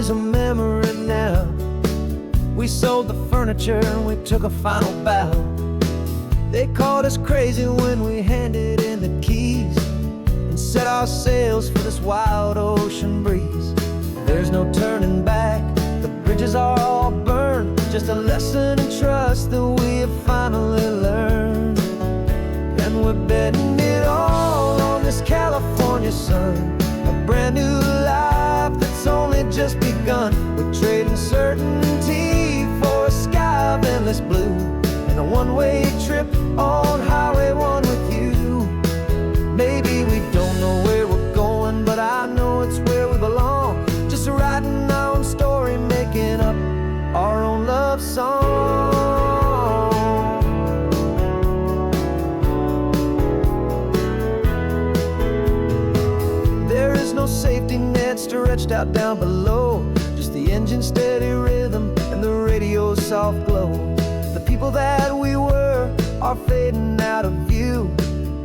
is a memory now. We sold the furniture and we took a final bow. They called us crazy when we handed in the keys and set our sails for this wild ocean breeze. There's no turning back, the bridges are all burned. Just a lesson in trust that we have finally learned. And we're betting it all on this California sun, a brand new life that's only just begun. We're trading certainty for a sky of endless blue, and a one-way trip on Highway 1 with you. Maybe we don't know where we're going, but I know it's where we belong. Just writing our own story, making up our own love song. There is no safety net stretched out down below, just the engine's steady rhythm and the radio's soft glow. The people that we were are fading out of view,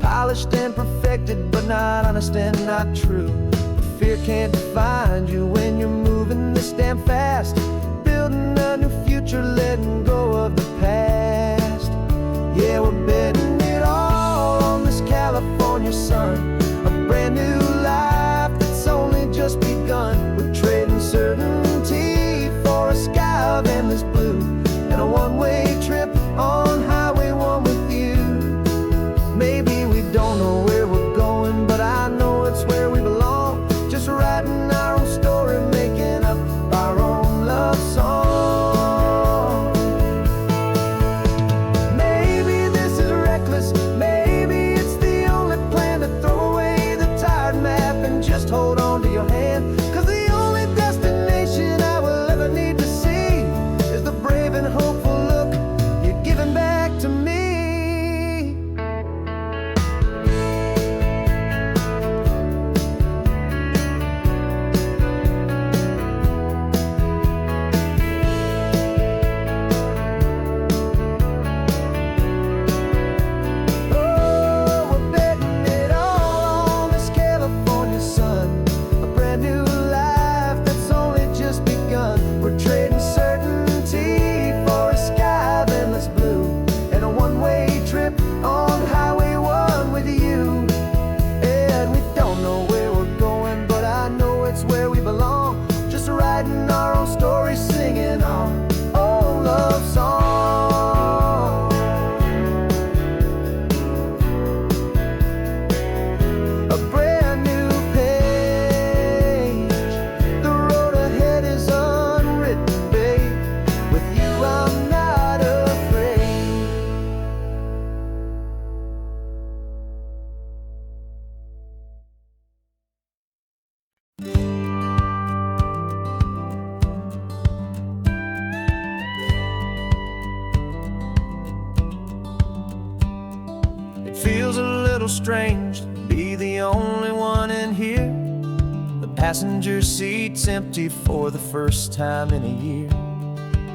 polished and perfected, but not honest and not true. Fear can't define you when you're moving this damn fast, building a new future, letting go of the past. Yeah, we're betting it all on this California sun, a brand new life that's only just begun. We're trading certainty for a sky of endless blue, and a one-way trip on Highway 1 with you. Maybe we don't know where we're going, but I know it's where we belong. Just writing our own story, making up our own love song. Maybe this is reckless, maybe it's the only plan to throw away the tired map and just hold on to your hand. 'Cause the only destination I will ever need to see is the brave and hopeful look you're giving back to me. Feels a little strange to be the only one in here. The passenger seat's empty for the first time in a year.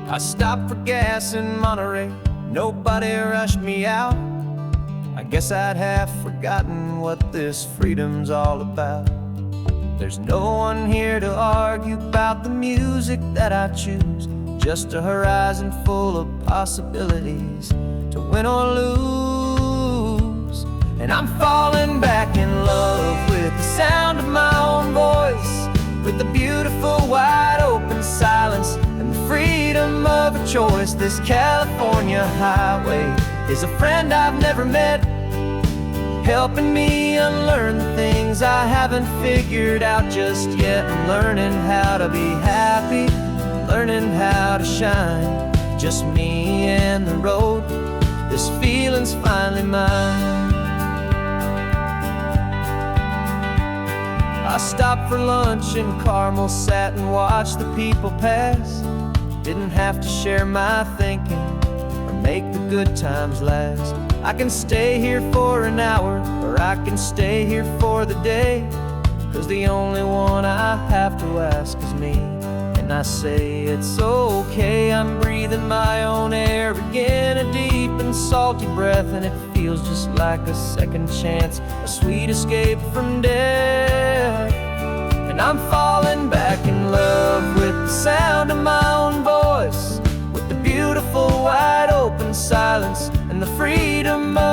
I stopped for gas in Monterey, nobody rushed me out. I guess I'd have forgotten what this freedom's all about. There's no one here to argue about the music that I choose, just a horizon full of possibilities to win or lose. And I'm falling back in love with the sound of my own voice, with the beautiful wide open silence and the freedom of a choice. This California highway is a friend I've never met, helping me unlearn the things I haven't figured out just yet. I'm learning how to be happy, learning how to shine, just me and the road. This feeling's finally mine. I stopped for lunch in Carmel, sat and watched the people pass. Didn't have to share my thinking or make the good times last. I can stay here for an hour, or I can stay here for the day, 'cause the only one I have to ask is me. And I say it's okay, I'm breathing my own air again, a deep and salty breath, and it feels just like a second chance, a sweet escape from death. And I'm falling back in love with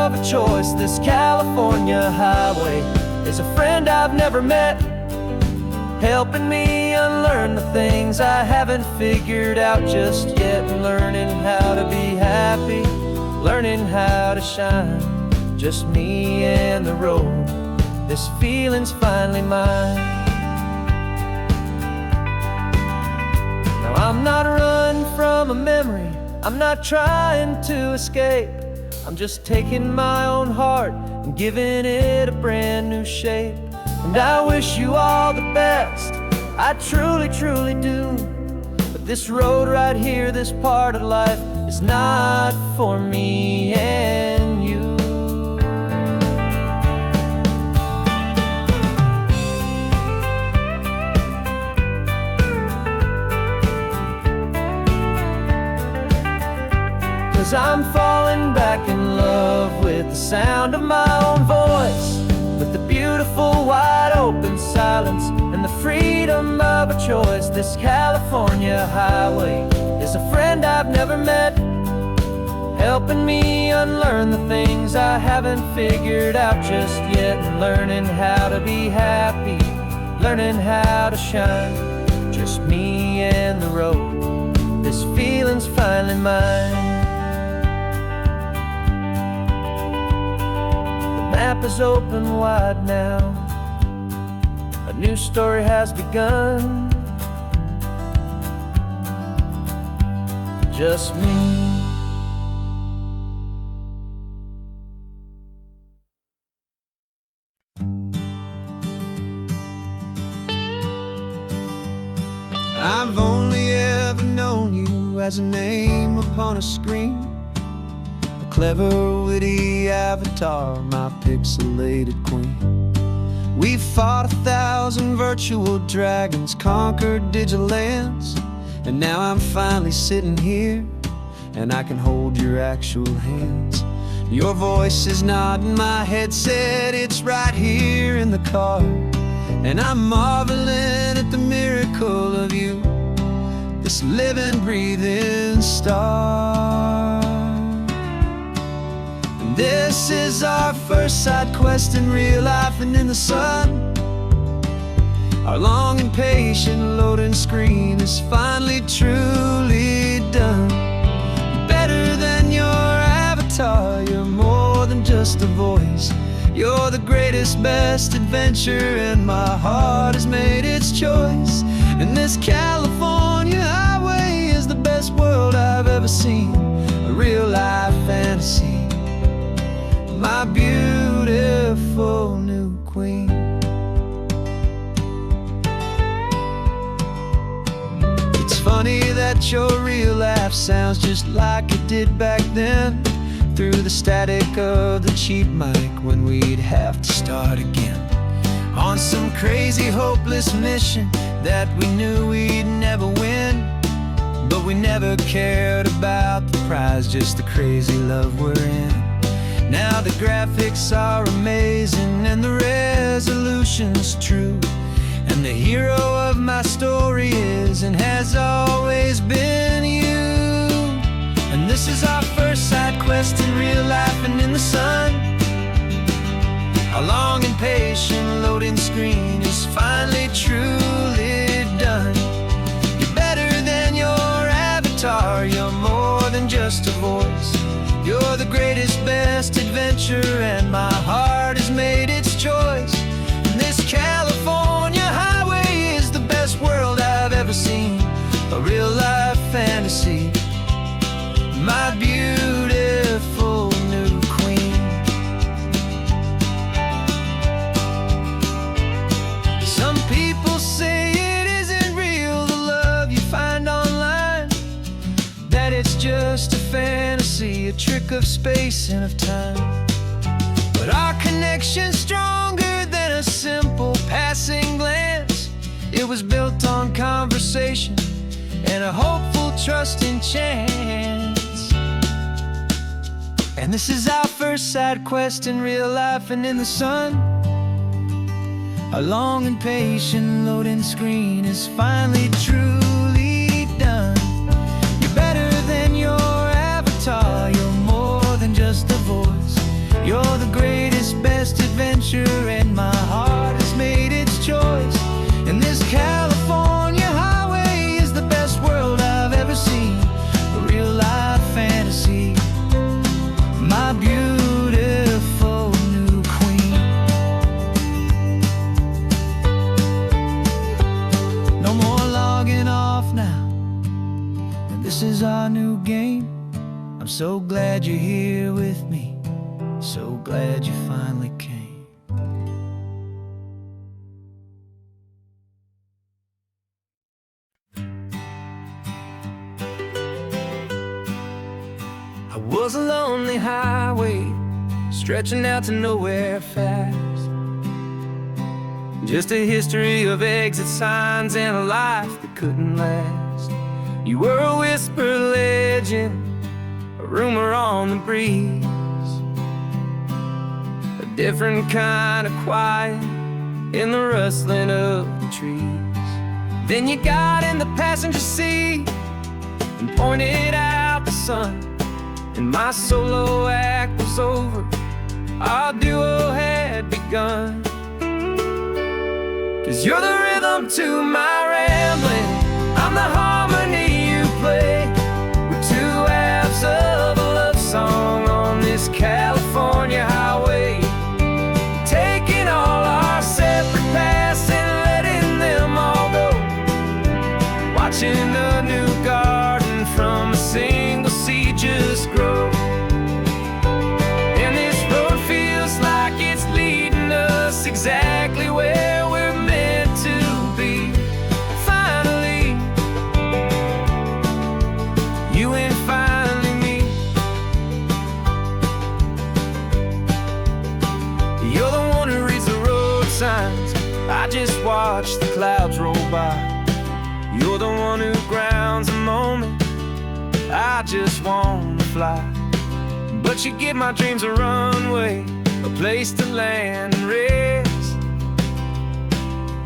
of a choice. This California highway is a friend I've never met, helping me unlearn the things I haven't figured out just yet. Learning how to be happy, learning how to shine, just me and the road. This feeling's finally mine. Now I'm not running from a memory, I'm not trying to escape. I'm just taking my own heart and giving it a brand new shape. And I wish you all the best, I truly, truly do. But this road right here, this part of life, is not for me and you. Cause I'm falling back in love with the sound of my own voice, with the beautiful wide open silence and the freedom of a choice. This California highway is a friend I've never met, helping me unlearn the things I haven't figured out just yet. And learning how to be happy, learning how to shine, just me and the road. This feeling's finally mine. The map is open wide now, a new story has begun. Just me. I've only ever known you as a name upon a screen, a clever, witty avatar, my pixelated queen. We fought 1,000 virtual dragons, conquered digital lands, and now I'm finally sitting here, and I can hold your actual hands. Your voice is not in my headset, it's right here in the car, and I'm marveling at the miracle of you, this living, breathing star. And this is our first side quest in real life and in the sun. Our long and patient loading screen is finally truly done. You're better than your avatar, you're more than just a voice. You're the greatest, best adventure, and my heart has made its choice. And this California highway is the best world I've ever seen, a real life fantasy, my beautiful new queen. It's funny that your real laugh sounds just like it did back then, through the static of the cheap mic when we'd have to start again, on some crazy hopeless mission that we knew we'd never win. But we never cared about the prize, just the crazy love we're in. Now the graphics are amazing and the resolution's true, and the hero of my story is and has always been you. And this is our first side quest in real life and in the sun. Our long and patient loading screen is finally truly done. You're better than your avatar, you're more than just a voice. You're the greatest, best adventure, and my heart has made its choice. And this California highway is the best world I've ever seen, a real life fantasy, my beautiful new queen. Some people say it isn't real, the love you find online, that it's just a fantasy, a trick of space and of time. But our connection's stronger than a simple passing glance. It was built on conversation and a hopeful, trusting chance. And this is our first side quest in real life and in the sun. Our long and patient loading screen is finally truly done. You're better than your avatar, you're more than just a voice. You're the greatest, best adventure, and my heart has made its choice. And this California highway is the best world I've ever seen, a real life fantasy, my beautiful new queen. No more logging off now, and this is our new game. I'm so glad you're here with me, so glad you finally came. I was a lonely highway, stretching out to nowhere fast. Just a history of exit signs and a life that couldn't last. You were a whisper legend, a rumor on the breeze, a different kind of quiet in the rustling of the trees. Then you got in the passenger seat and pointed out the sun, and my solo act was over, our duo had begun. 'Cause you're the rhythm to my rambling, I'm the harmony you play. We're two halves of a love song on this California highway, taking all our separate paths and letting them all go, watching a new garden from a single seed just grow. And this road feels like it's leading us exactly where we're meant to be. Finally, you and finally me. You're the one who reads the road signs, I just watch the clouds roll by. You're the one who grounds a moment, I just wanna fly. But you give my dreams a runway, a place to land and rest.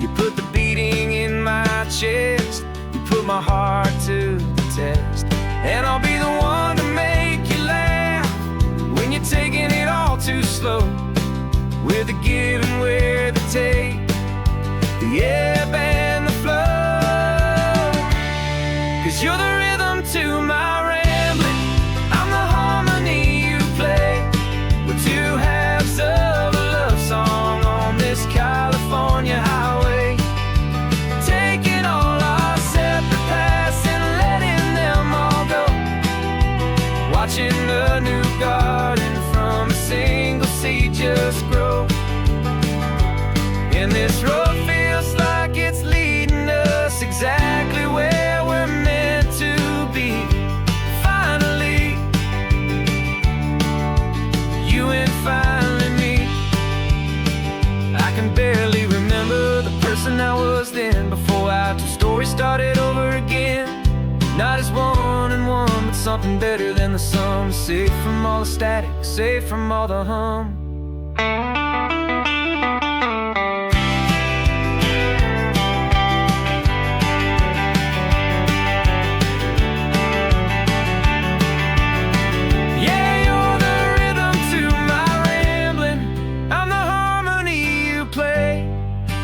You put the beating in my chest, you put my heart to the test. And I'll be the one to make you laugh when you're taking it all too slow. We're the give and we're the take, the ebb and the flow. 'Cause you're the rhythm to my rambling, I'm the harmony you play. We're two halves of a love song on this California highway, taking all our separate paths and letting them all go, watching a new garden from a single seed just grow. And this road feels like it's leading us exactly where we're meant to be. Finally, you and finally me. I can barely remember the person I was then, before our two stories started over again. Not as one and one, but something better than the sum. Safe from all the static, safe from all the hum.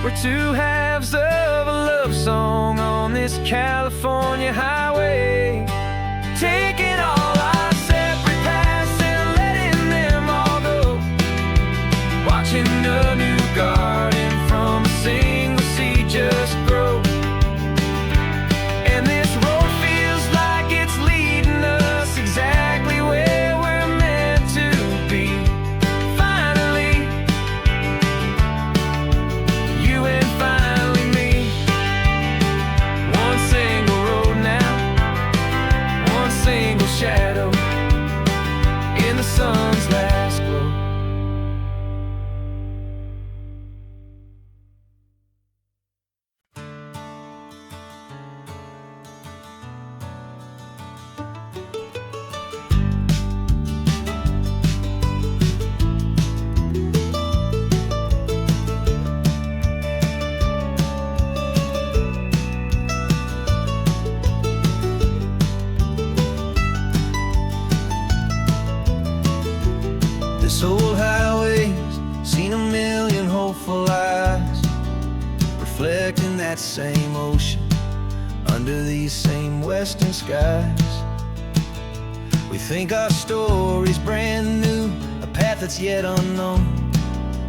We're two halves of a love song on this California highway, taking all our separate paths and letting them all go, watching a new garden from a single seed just grow. And this road feels like it's leading us exactly where we're meant to be. Finally, you and finally me. One single road now, one single reflecting that same ocean under these same western skies. We think our story's brand new, a path that's yet unknown,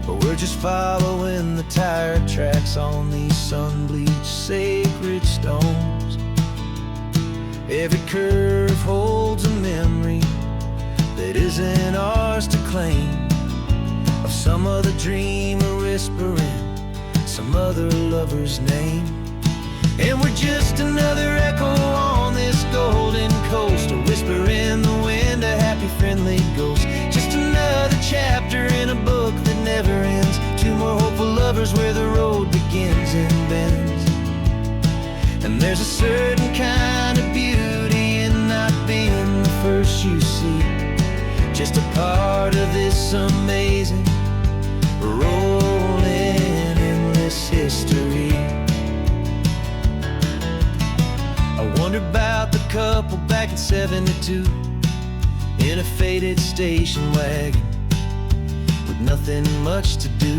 but we're just following the tire tracks on these sun-bleached sacred stones. Every curve holds a memory that isn't ours to claim, of some other dreamer whispering some other lover's name. And we're just another echo on this golden coast, a whisper in the wind, a happy friendly ghost. Just another chapter in a book that never ends, two more hopeful lovers where the road begins and bends. And there's a certain kind of beauty in not being the first you see, just a part of this amazing rolling endless history. I wonder about the couple back in '72 in a faded station wagon with nothing much to do.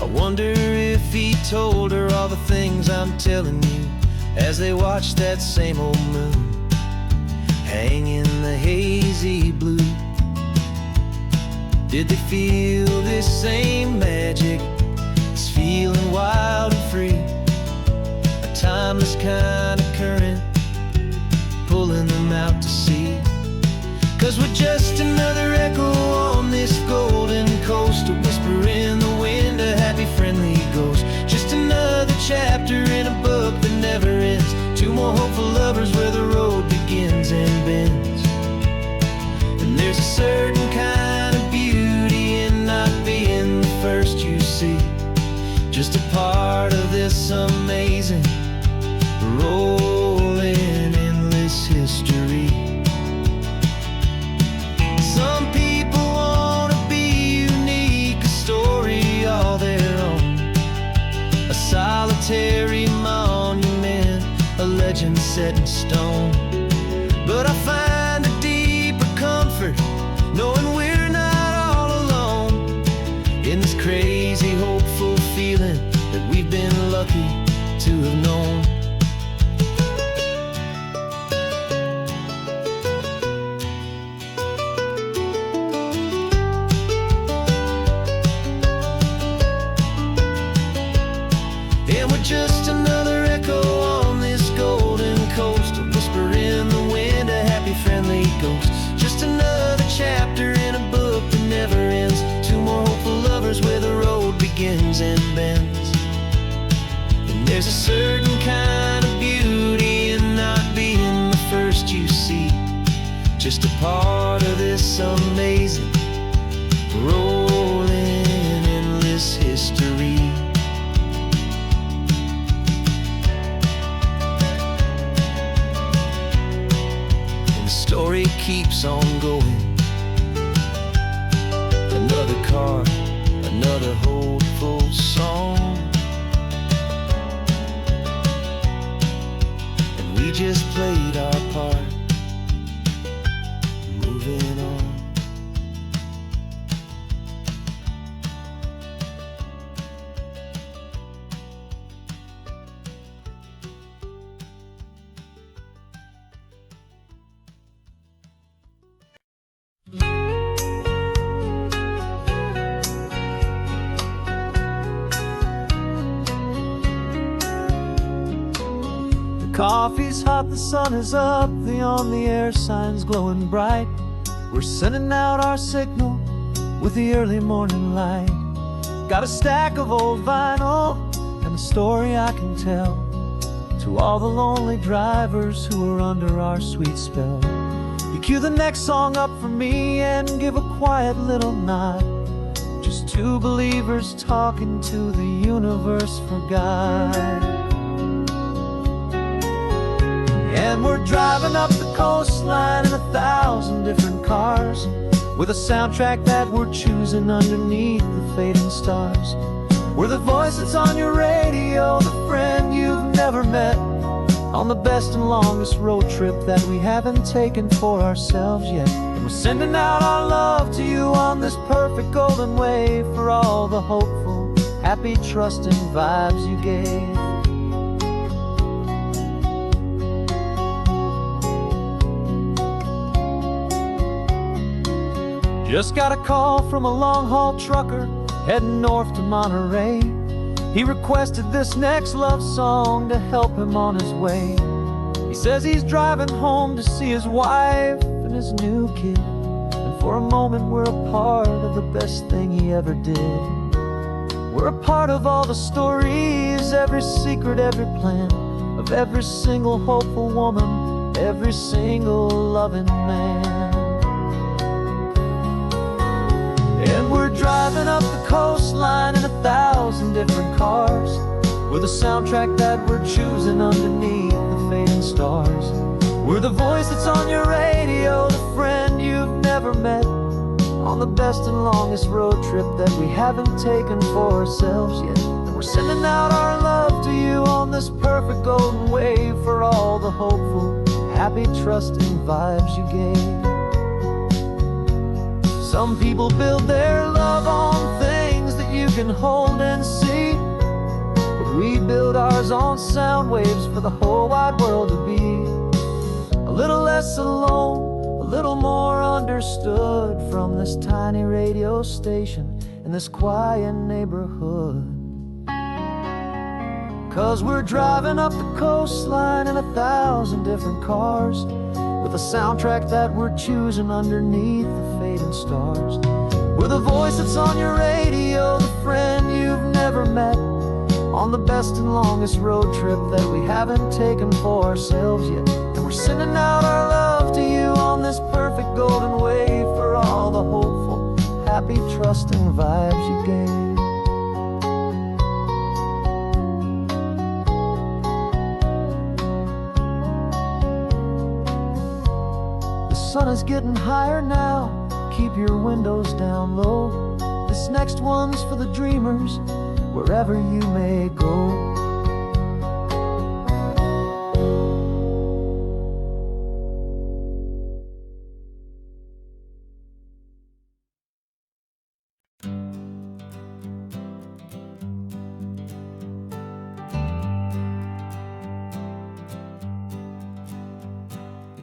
I wonder if he told her all the things I'm telling you as they watched that same old moon hang in the hazy blue. Did they feel this same magic, this feeling wild and free, a timeless kind of current pulling them out to sea? 'Cause we're just another echo on this golden coast, a whisper in the wind, a happy friendly ghost. Just another chapter in a book that never ends, two more hopeful lovers where the road begins and bends. And there's a certain kind of beauty in not being the first you see, just a part of this amazing rolling endless history. Some people want to be unique, a story all their own, a solitary monument, a legend set in stone. But I find a deeper comfort knowing we're not all alone in this crazy, hopeful feeling that we've been lucky to have known. And we're just another echo on this golden coast, a whisper in the wind, a happy friendly ghost. Just another chapter in a book that never ends, two more hopeful lovers where the road begins and bends. And there's a certain kind of beauty in not being the first you see, just a part of this amazing rolling endless history. Story keeps on going. Another car, another hopeful song, and we just played our part, moving on. Coffee's hot, the sun is up, the on-the-air sign's glowing bright. We're sending out our signal with the early morning light. Got a stack of old vinyl and a story I can tell to all the lonely drivers who are under our sweet spell. You cue the next song up for me and give a quiet little nod, just two believers talking to the universe for God. And we're driving up the coastline in 1,000 different cars, with a soundtrack that we're choosing underneath the fading stars. We're the voice that's on your radio, the friend you've never met, on the best and longest road trip that we haven't taken for ourselves yet. And we're sending out our love to you on this perfect golden way, for all the hopeful happy, trusting vibes you gave. Just got a call from a long-haul trucker heading north to Monterey. He requested this next love song to help him on his way. He says he's driving home to see his wife and his new kid, and for a moment we're a part of the best thing he ever did. We're a part of all the stories, every secret, every plan, of every single hopeful woman, every single loving man. And we're driving up the coastline in 1,000 different cars, with a soundtrack that we're choosing underneath the fading stars. We're the voice that's on your radio, the friend you've never met, on the best and longest road trip that we haven't taken for ourselves yet. And we're sending out our love to you on this perfect golden wave, for all the hopeful, happy, trusting vibes you gave. Some people build their love on things that you can hold and see, but we build ours on sound waves for the whole wide world to be a little less alone, a little more understood, from this tiny radio station in this quiet neighborhood. 'Cause we're driving up the coastline in 1,000 different cars, with a soundtrack that we're choosing underneath the fading stars. We're the voice that's on your radio, the friend you've never met, on the best and longest road trip that we haven't taken for ourselves yet. And we're sending out our love to you on this perfect golden wave, for all the hopeful, happy, trusting vibes you gave. The sun is getting higher now, keep your windows down low. This next one's for the dreamers, wherever you may go.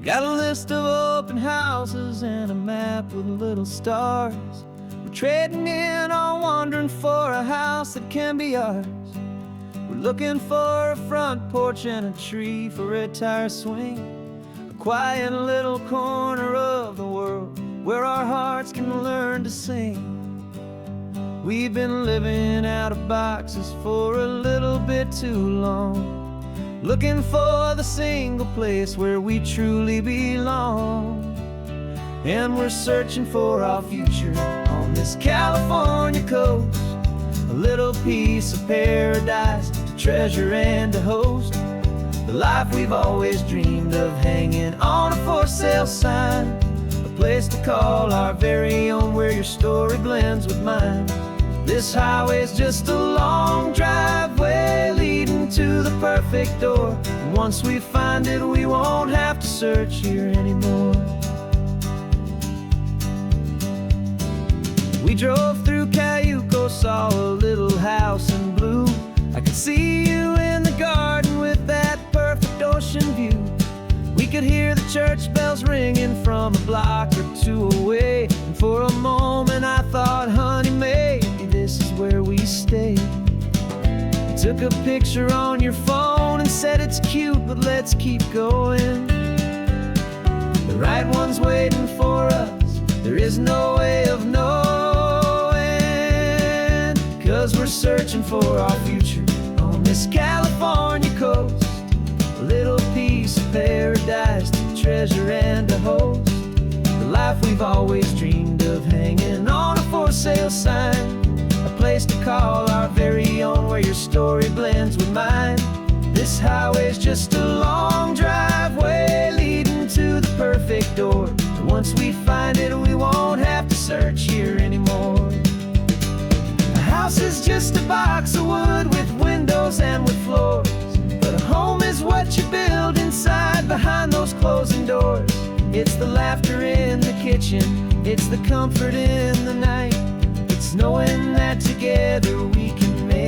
Got a list of open houses and a map with little stars. We're trading in on wandering for a house that can be ours. We're looking for a front porch and a tree for a tire swing, a quiet little corner of the world where our hearts can learn to sing. We've been living out of boxes for a little bit too long, looking for the single place where we truly belong. And we're searching for our future on this California coast, a little piece of paradise to treasure and to host, the life we've always dreamed of, hanging on a for sale sign, a place to call our very own, where your story blends with mine. This highway's just a long driveway leading to the perfect door, and once we find it, we won't have to search here anymore. We drove through Cayuco, saw a little house in blue. I could see you in the garden with that perfect ocean view. We could hear the church bells ringing from a block or two away, and for a moment I thought, honey, maybe this is where we stay. You took a picture on your phone and said it's cute, but let's keep going. The right one's waiting for us, there is no way of knowing, 'cause we're searching for our future on this California coast, a little piece of paradise to treasure and to host, the life we've always dreamed of, hanging on a for sale sign, a place to call our very own, where your story blends with mine. This highway's just a long driveway leading to the perfect door, and once we find it, we won't have to search here anymore. A house is just a box of wood with windows and with floors, but a home is what you build inside behind those closing doors. It's the laughter in the kitchen, it's the comfort in the night, it's knowing that together we can make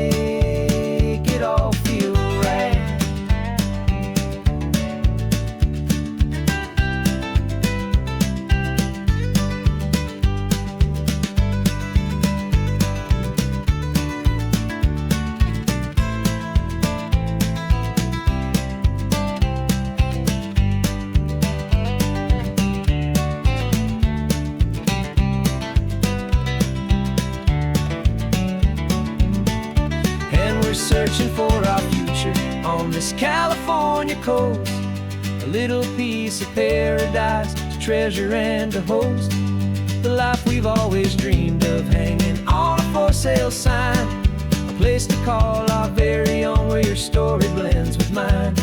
we're searching for our future on this California coast. A little piece of paradise to treasure and to host. The life we've always dreamed of, hanging on a for sale sign. A place to call our very own, where your story blends with mine.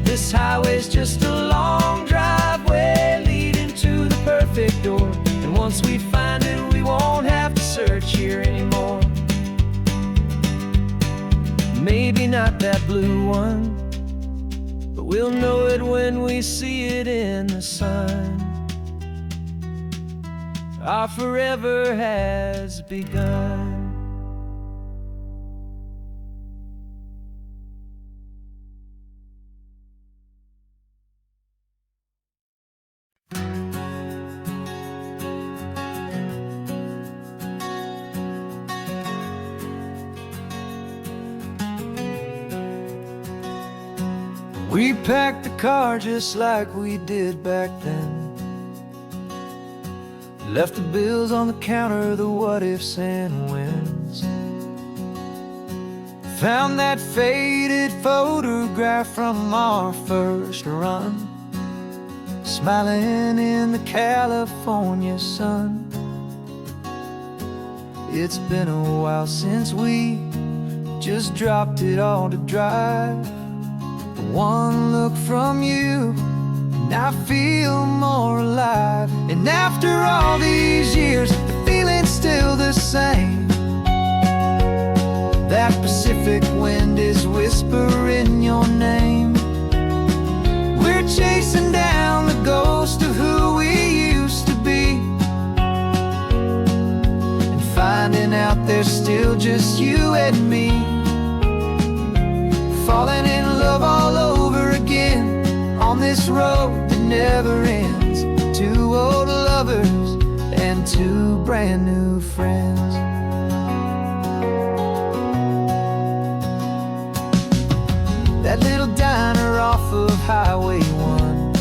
This highway's just a long driveway leading to the perfect door. And once we find it, we won't have to search here anymore. Maybe not that blue one, but we'll know it when we see it in the sun. Our forever has begun. We packed the car just like we did back then. Left the bills on the counter, the what ifs and whens. Found that faded photograph from our first run, smiling in the California sun. It's been a while since we just dropped it all to drive. One look from you and I feel more alive. And after all these years, the feeling's still the same. That Pacific wind is whispering your name. We're chasing down the ghost of who we used to be, and finding out there's still just you and me. Falling in love all over again on this road that never ends. Two old lovers and two brand new friends. That little diner off of Highway 1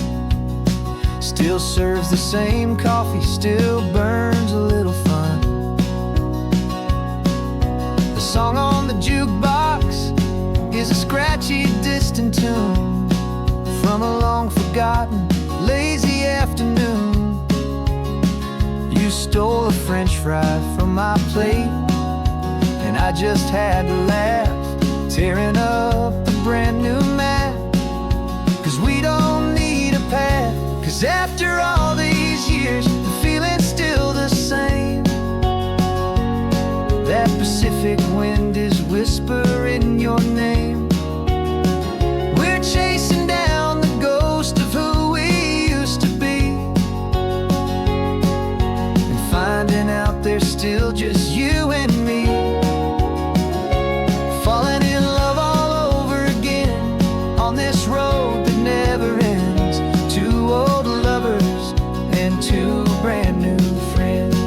still serves the same coffee, still burns a little fun. The song on the jukebox is a scratchy, distant tune from a long-forgotten, lazy afternoon. You stole a French fry from my plate, and I just had to laugh, tearing up the brand new map. 'Cause we don't need a path, 'cause after all these years, the feeling's still the same. That Pacific wind is whispering your name. We're chasing down the ghost of who we used to be, and finding out there's still just you and me. Falling in love all over again on this road that never ends. Two old lovers and two brand new friends.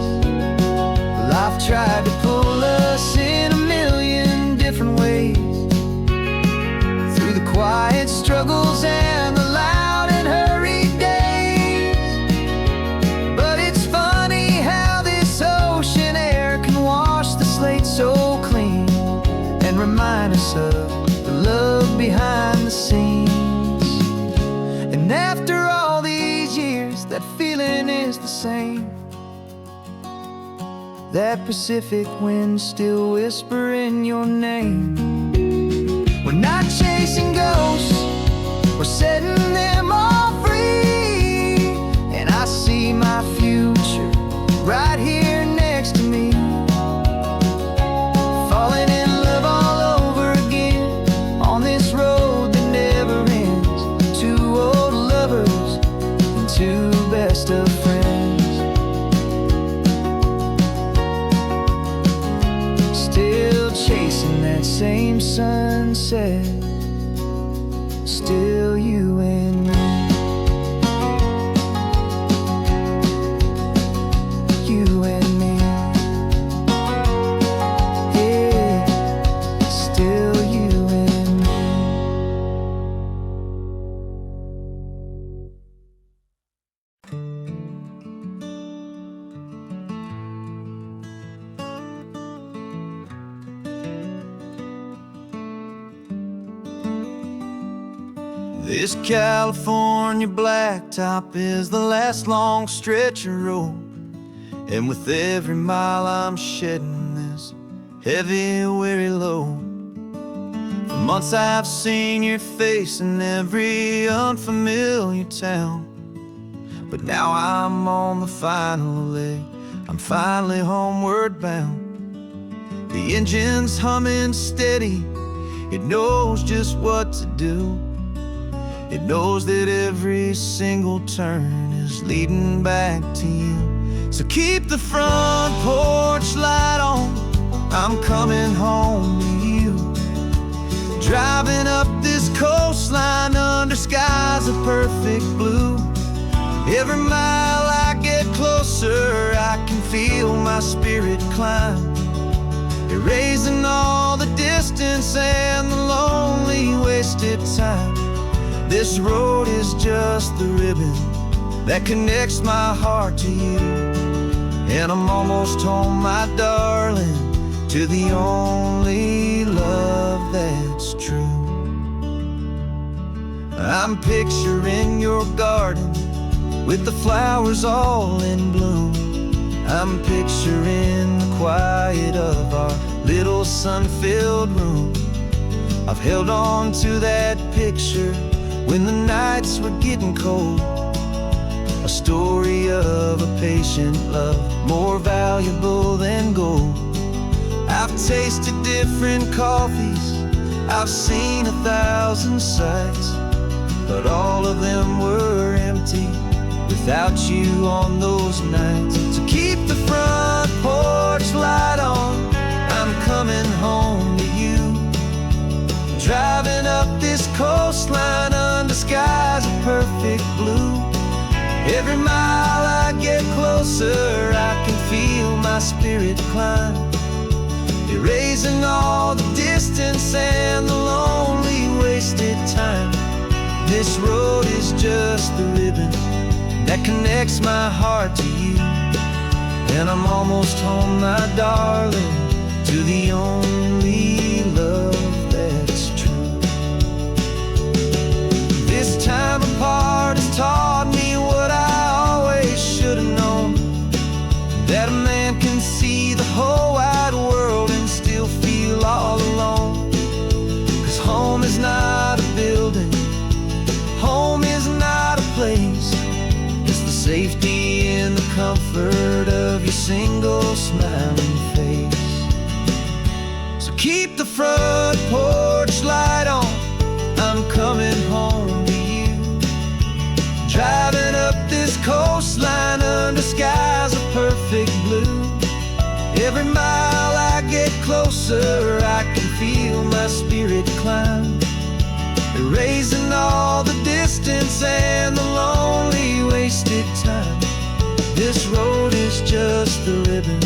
Life tried to pull us in a million different ways, through the quiet struggles and the loud and hurried days. But it's funny how this ocean air can wash the slate so clean, and remind us of the love behind the scenes. And after all these years, that feeling is the same. That Pacific wind still whispering your name. We're not chasing ghosts, we're setting them all free. And I see my future right here next to me. Falling in love all over again on this road that never ends. Two old lovers and two best of friends. Still chasing that same sunset, still you and me. You and me. Yeah, still you and me. This California blacktop is the last long stretch of road, and with every mile I'm shedding this heavy, weary load. For months I've seen your face in every unfamiliar town, but now I'm on the final leg, I'm finally homeward bound. The engine's humming steady, it knows just what to do. It knows that every single turn is leading back to you. So keep the front porch light on, I'm coming home to you. Driving up this coastline under skies of perfect blue. Every mile I get closer, I can feel my spirit climb, erasing all the distance and the lonely wasted time. This road is just the ribbon that connects my heart to you, and I'm almost home, my darling, to the only love that's true. I'm picturing your garden with the flowers all in bloom. I'm picturing the quiet of our little sun-filled room. I've held on to that picture when the nights were getting cold, a story of a patient love more valuable than gold. I've tasted different coffees, I've seen 1,000 sights, but all of them were empty without you on those nights. So keep the front porch light on, I'm coming home to you. Driving up this coastline under skies of perfect blue. Every mile I get closer, I can feel my spirit climb, erasing all the distance and the lonely wasted time. This road is just the ribbon that connects my heart to you, and I'm almost home, my darling, to the only love that's true. This time apart has taught me what I always should have known, that a man can see the whole wide world and still feel all alone. 'Cause home is not a building, home is not a place, it's the safety and the comfort of your single smiling face. So keep the front porch light on, I'm coming home to you. Driving up this coastline under skies of perfect blue. Every mile I get closer, I can feel my spirit climb, erasing all the distance and the lonely wasted time. This road is just the ribbon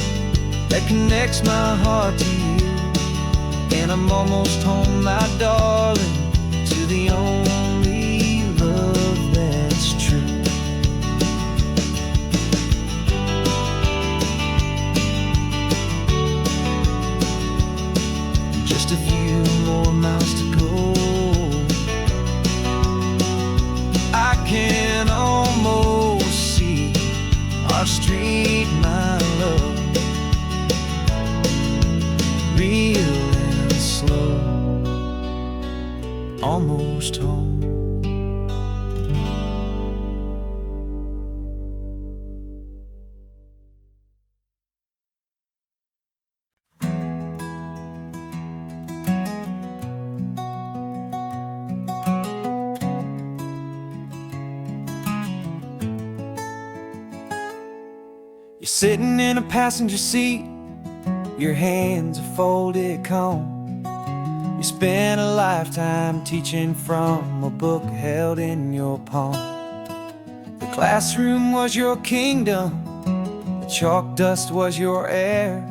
that connects my heart to you, and I'm almost home, my darling, to the only love that's true. Just a few more miles to go, I can almost see our street, my love, real and slow, almost home. You're sitting in a passenger seat, your hands are folded calm. You spent a lifetime teaching from a book held in your palm. The classroom was your kingdom, the chalk dust was your air.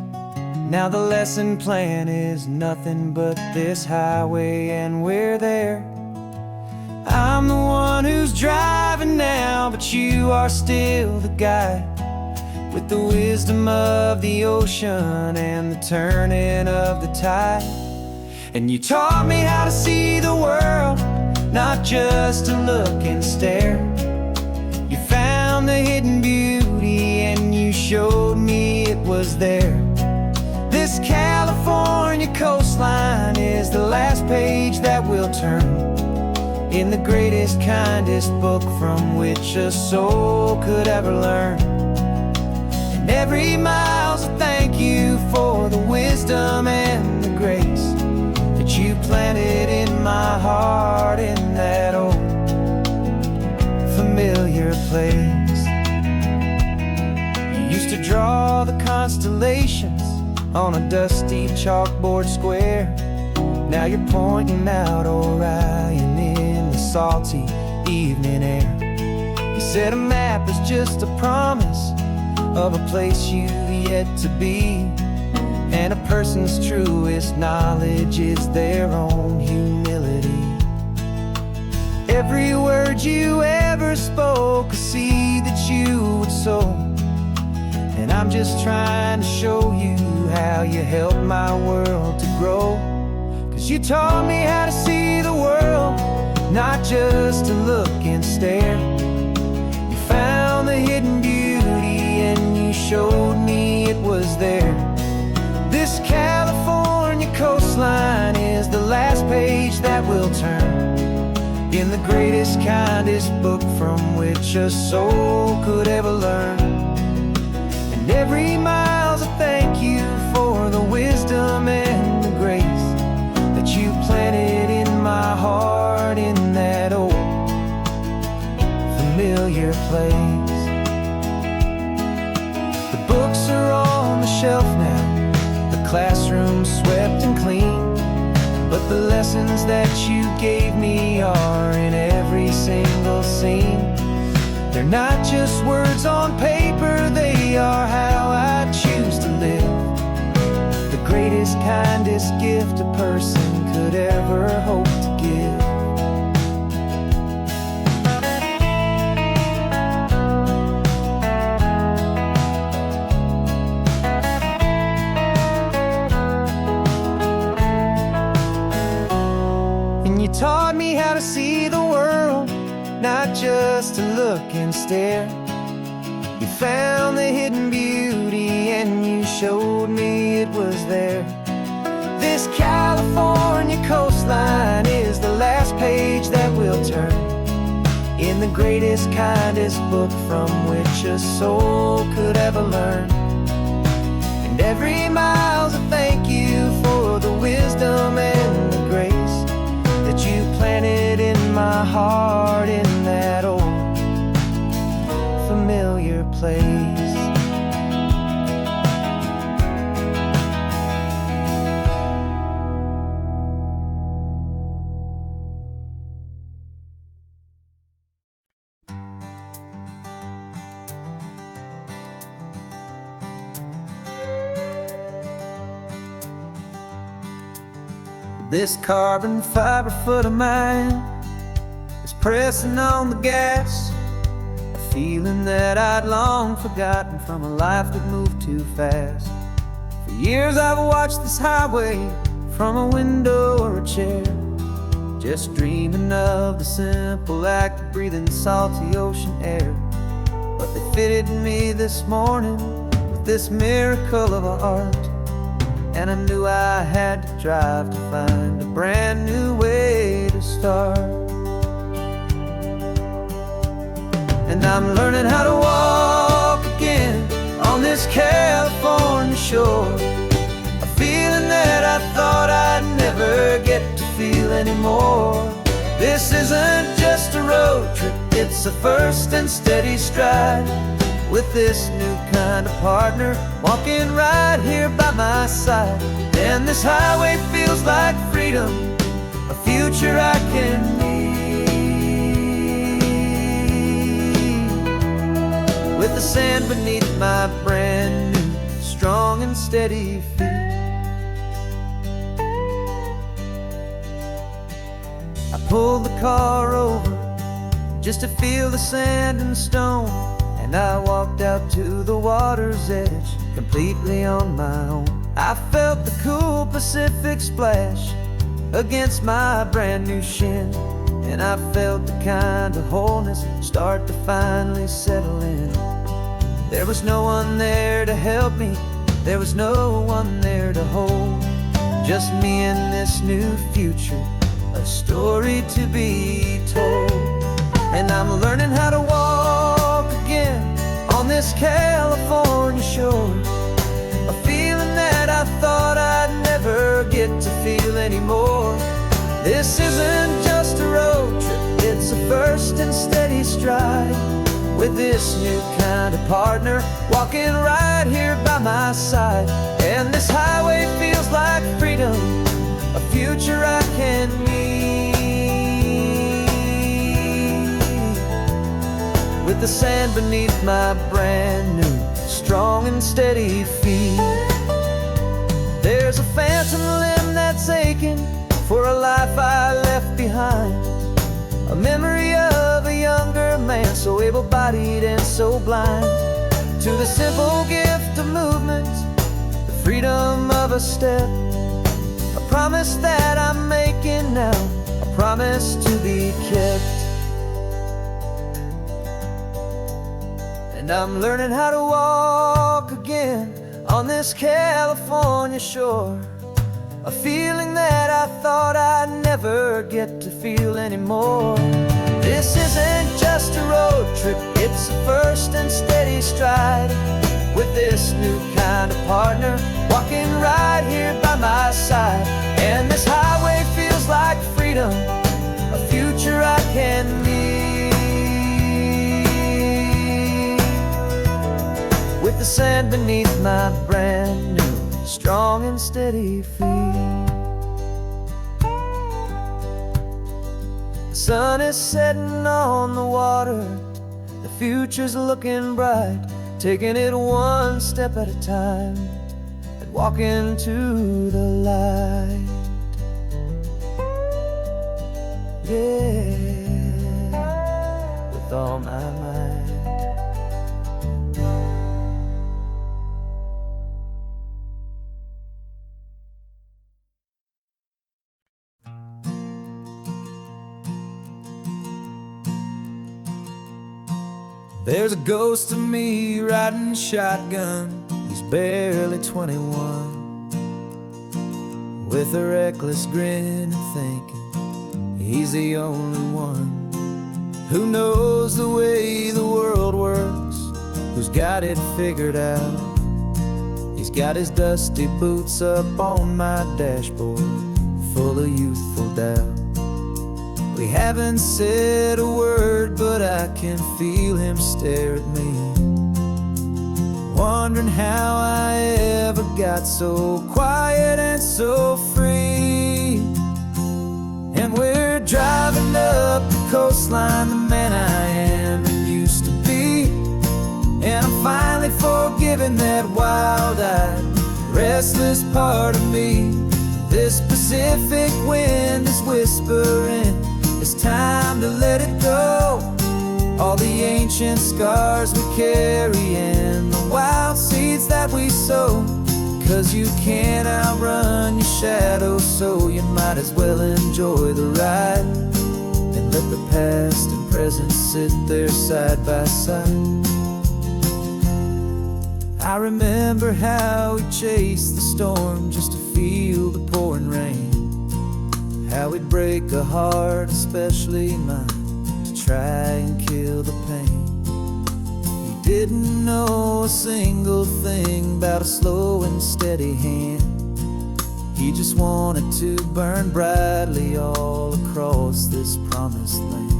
Now the lesson plan is nothing but this highway, and we're there. I'm the one who's driving now, but you are still the guide, with the wisdom of the ocean and the turning of the tide. And you taught me how to see the world, not just to look and stare. You found the hidden beauty and you showed me it was there. This California coastline is the last page that we'll turn in the greatest, kindest book from which a soul could ever learn. And every mile's a thank you for the wisdom and the grace that you planted in my heart in that old familiar place. You used to draw the constellations on a dusty chalkboard square. Now you're pointing out Orion in the salty evening air. You said a map is just a promise of a place you've yet to be, and a person's truest knowledge is their own humility. Every word you ever spoke, a seed that you would sow, and I'm just trying to show you how you helped my world to grow. 'Cause you taught me how to see the world, not just to look and stare. You found the hidden beauty and you showed me it was there. This California coastline is the last page that we'll turn in the greatest, kindest book from which a soul could ever learn. And every mile's a thank you for the wisdom and the grace that you planted in my heart in that old familiar place. The books are on the shelf now, the classroom swept and clean, but the lessons that you gave me are in every single scene. They're not just words on paper, they are how I choose to live. The greatest, kindest gift a person could ever hope to give. And you taught me how to see the world, not just to look and stare. You found the hidden beauty and you showed me it was there. This California coastline is the last page that we'll turn in the greatest, kindest book from which a soul could ever learn. And every mile's a thank you for the wisdom and the grace that you planted in my heart in that old familiar place. This carbon fiber foot of mine is pressing on the gas, a feeling that I'd long forgotten from a life that moved too fast. For years I've watched this highway from a window or a chair, just dreaming of the simple act of breathing salty ocean air. But they fitted me this morning with this miracle of art, and I knew I had to drive to find a brand new way to start. And I'm learning how to walk again on this California shore, a feeling that I thought I'd never get to feel anymore. This isn't just a road trip, it's a first and steady stride, with this new kind of partner walking right here by my side. And this highway feels like freedom, a future I can need, with the sand beneath my brand new strong and steady feet. I pulled the car over just to feel the sand and stone, and I walked out to the water's edge, completely on my own. I felt the cool Pacific splash against my brand new shin, and I felt the kind of wholeness start to finally settle in. There was no one there to help me, there was no one there to hold. Just me and this new future, a story to be told. And I'm learning how to walk again on this California shore, a feeling that I thought I'd never get to feel anymore. This isn't just a road trip, it's a first and steady stride, with this new kind of partner walking right here by my side. And this highway feels like freedom, a future I can meet, with the sand beneath my brand new, strong and steady feet. There's a phantom limb that's aching for a life I left behind, a memory of a younger man, so able-bodied and so blind, to the simple gift of movement, the freedom of a step, a promise that I'm making now, a promise to be kept. And I'm learning how to walk again on this California shore, a feeling that I thought I'd never get to feel anymore. This isn't just a road trip, it's a first and steady stride, with this new kind of partner walking right here by my side. And this highway feels like freedom, a future I can meet, with the sand beneath my brand new, strong and steady feet. The sun is setting on the water, the future's looking bright, taking it one step at a time and walking to the light. Yeah, with all my might. There's a ghost of me riding shotgun, he's barely 21, with a reckless grin and thinking he's the only one who knows the way the world works, who's got it figured out. He's got his dusty boots up on my dashboard, full of youthful doubt. We haven't said a word, but I can feel him stare at me, wondering how I ever got so quiet and so free. And we're driving up the coastline, the man I am and used to be, and I'm finally forgiving that wild-eyed, restless part of me. This Pacific wind is whispering, it's time to let it go. All the ancient scars we carry and the wild seeds that we sow, 'cause you can't outrun your shadow, so you might as well enjoy the ride and let the past and present sit there side by side. I remember how we chased the storm just to feel the pouring rain, how we'd break a heart, especially mine, to try and kill the pain. He didn't know a single thing about a slow and steady hand. He just wanted to burn brightly all across this promised land.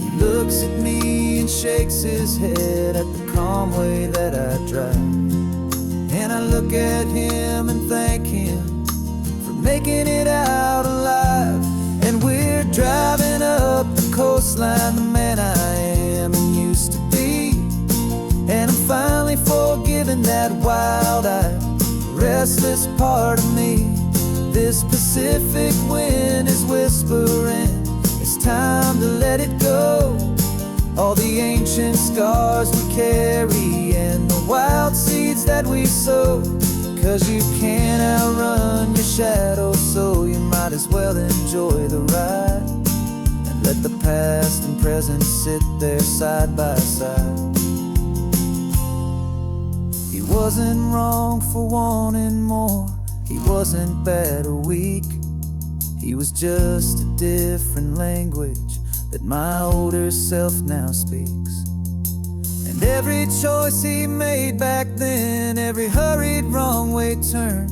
He looks at me and shakes his head at the calm way that I drive, and I look at him and thank him making it out alive. And we're driving up the coastline, the man I am and used to be, and I'm finally forgiving that wild-eyed, restless part of me. This Pacific wind is whispering, it's time to let it go. All the ancient scars we carry and the wild seeds that we sow, 'cause you can't outrun your shadow, so you might as well enjoy the ride let the past and present sit there side by side. He wasn't wrong for wanting more, he wasn't bad or weak. He was just a different language that my older self now speaks. And every choice he made back then, every hurried wrong way turn,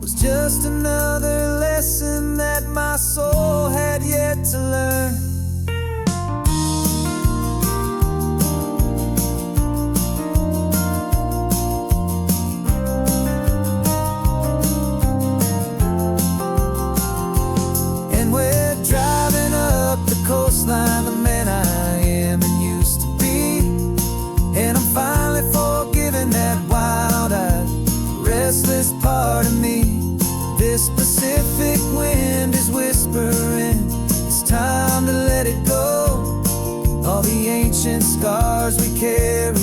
was just another lesson that my soul had yet to learn. And we're driving up the coastline, the man I am and used to be. And I'm finally forgiving that wild-eyed, restless part of me. This Pacific wind is whispering, it's time to let it go. All the ancient scars we carry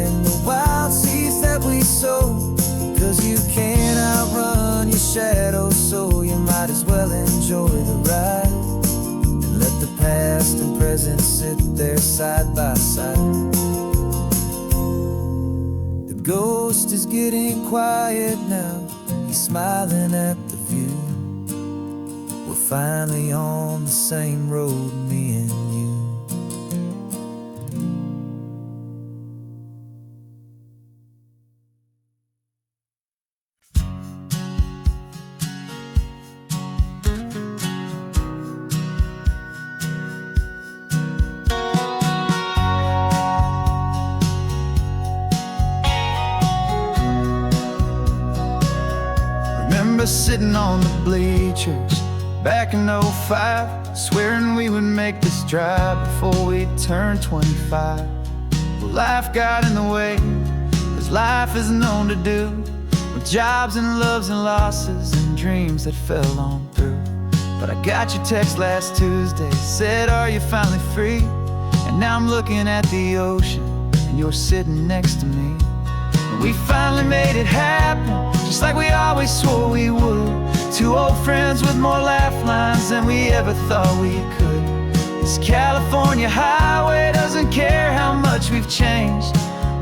and the wild seeds that we sow. 'Cause you can't outrun your shadow, so you might as well enjoy the ride. And let the past and present sit there side by side. The ghost is getting quiet now, he's smiling at the view. We're finally on the same road, me and you. Remember sitting on the bleachers back in '05, swearing we would make this drive before we turned 25. Well, life got in the way, as life is known to do, with jobs and loves and losses and dreams that fell on through. But I got your text last Tuesday, said, are you finally free? And now I'm looking at the ocean, and you're sitting next to me. And we finally made it happen, just like we always swore we would. Two old friends with more laugh lines than we ever thought we could. This California highway doesn't care how much we've changed.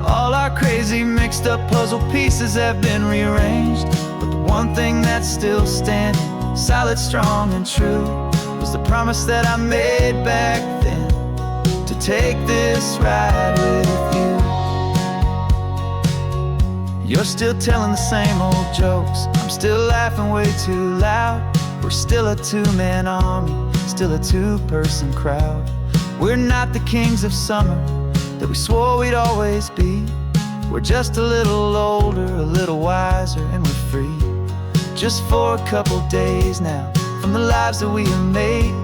All our crazy mixed up puzzle pieces have been rearranged. But the one thing that's still standing, solid, strong and true, was the promise that I made back then, to take this ride with you. You're still telling the same old jokes, I'm still laughing way too loud. We're still a two-man army, still a two-person crowd. We're not the kings of summer that we swore we'd always be. We're just a little older, a little wiser, and we're free. Just for a couple days now, from the lives that we have made,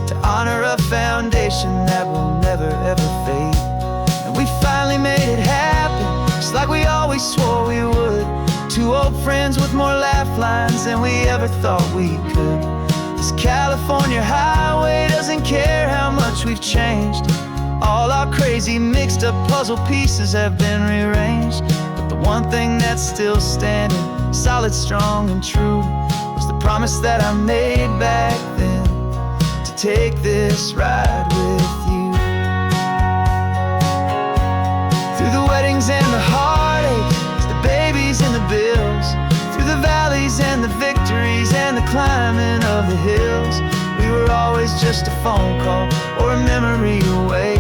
to honor a foundation that will never ever fade. And we finally made it happen, just like we always swore we would. Two old friends with more laugh lines than we ever thought we could. This California highway doesn't care how much we've changed. All our crazy mixed up puzzle pieces have been rearranged. But the one thing that's still standing, solid, strong and true, was the promise that I made back then, to take this ride with you. Through the weddings and the heartaches, the babies and the bills, through the valleys and the victories and the climbing of the hills, we were always just a phone call or a memory away,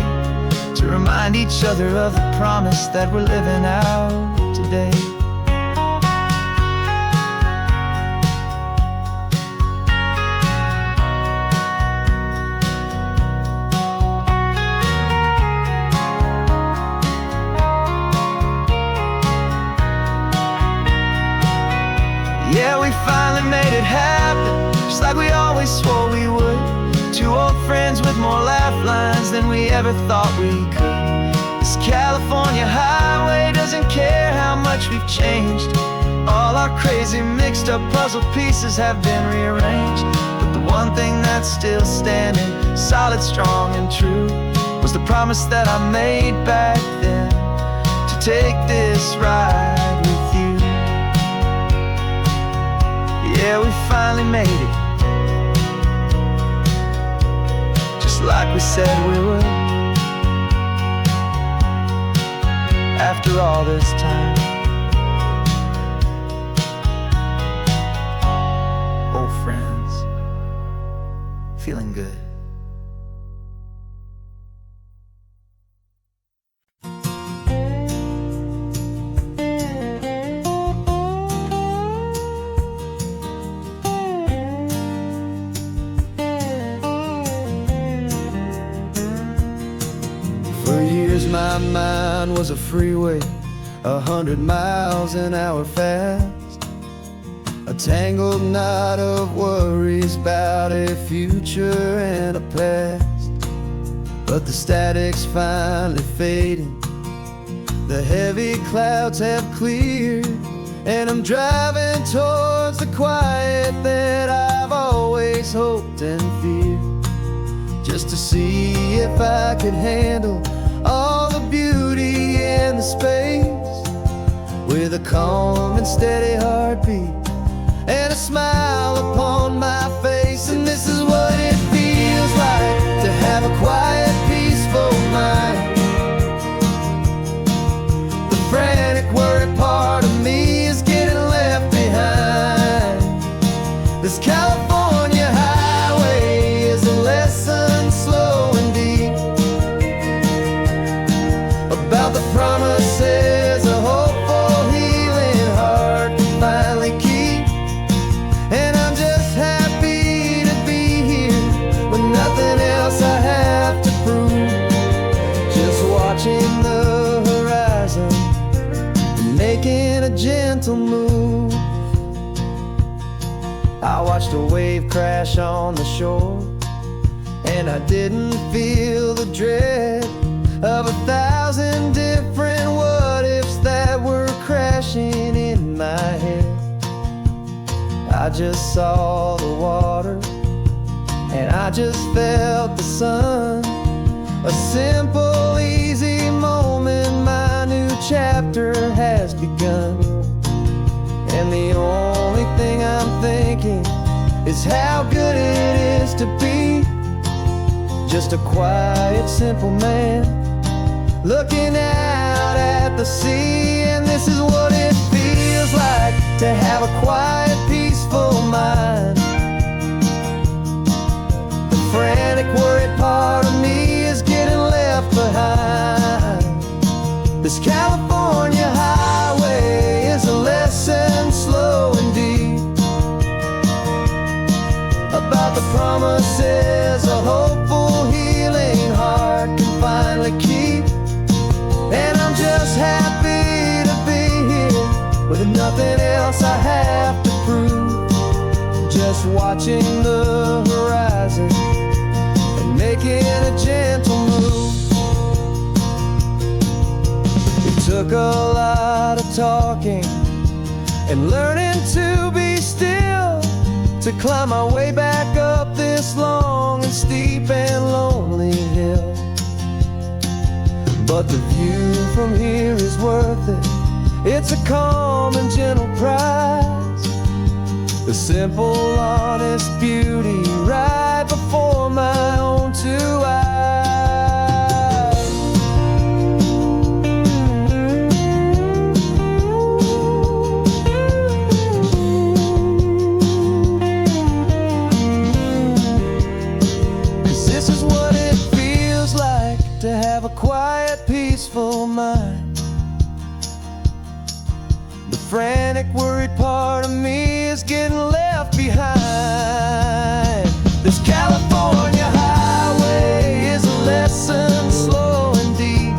to remind each other of the promise that we're living out today. Yeah, we finally made it happen, just like we always swore we would. Two old friends with more laugh lines than we ever thought we could. This California highway doesn't care how much we've changed. All our crazy mixed up puzzle pieces have been rearranged. But the one thing that's still standing, solid, strong and true, was the promise that I made back then, to take this ride with you. Yeah, we finally made it. like we said we would. After all this time, old friends, feeling good. For years my mind was a freeway, 100 miles an hour fast, a tangled knot of worries about a future and a past. But the static's finally fading, the heavy clouds have cleared, and I'm driving towards the quiet that I've always hoped and feared, just to see if I could handle all the beauty and the space, with a calm and steady heartbeat and a smile upon my face. And this is what it feels like to have a quiet, peaceful mind. The frantic, worried part of me is getting left behind. This California highway is a lesson slow and deep about the promises a hopeful, healing heart can finally keep. And I'm just happy to be here with nothing else I have to prove, just watching the horizon and making a gentle move. I watched a wave crash on the shore, and I didn't feel the dread of 1,000 different what-ifs that were crashing in my head. I just saw the water, and I just felt the sun. A simple, easy moment, my new chapter has begun. And the only thing I'm thinking is how good it is to be just a quiet, simple man looking out at the sea. And this is what it feels like to have a quiet, peaceful mind. The frantic, worried part of me is getting left behind. This California highway is a lesson slow and deep about the promises a hopeful, healing heart can finally keep. And I'm just happy to be here with nothing else I have to prove, just watching the horizon and making a gentle move. It took a lot of talking and learning to be still to climb my way back up this long and steep and lonely hill. But the view from here is worth it. It's a calm and gentle prize, the simple, honest beauty right before my own two eyes. To have a quiet, peaceful mind. The frantic, worried part of me is getting left behind. This California highway is a lesson slow and deep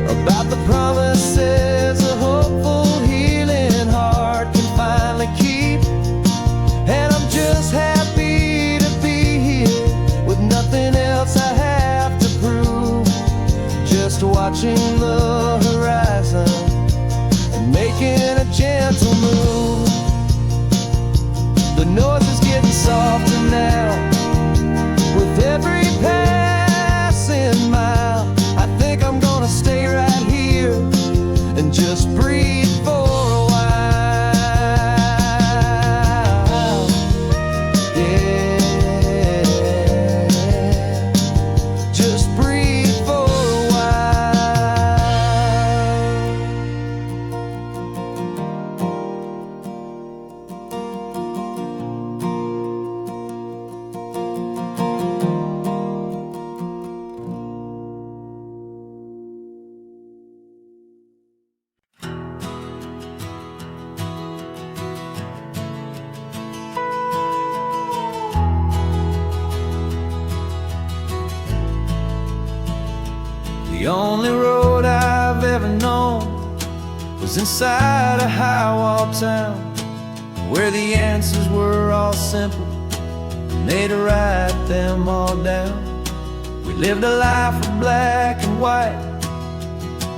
about the promises a hopeful, healing heart can finally keep. And I'm just happy to be here with nothing else I have to prove, just watching the horizon and making a gentle move. The noise is getting softer now with every passing mile. I think I'm gonna stay right here and just breathe for a while. Yeah. The only road I've ever known was inside a high-wall town, where the answers were all simple, and they'd write them all down. We lived a life of black and white,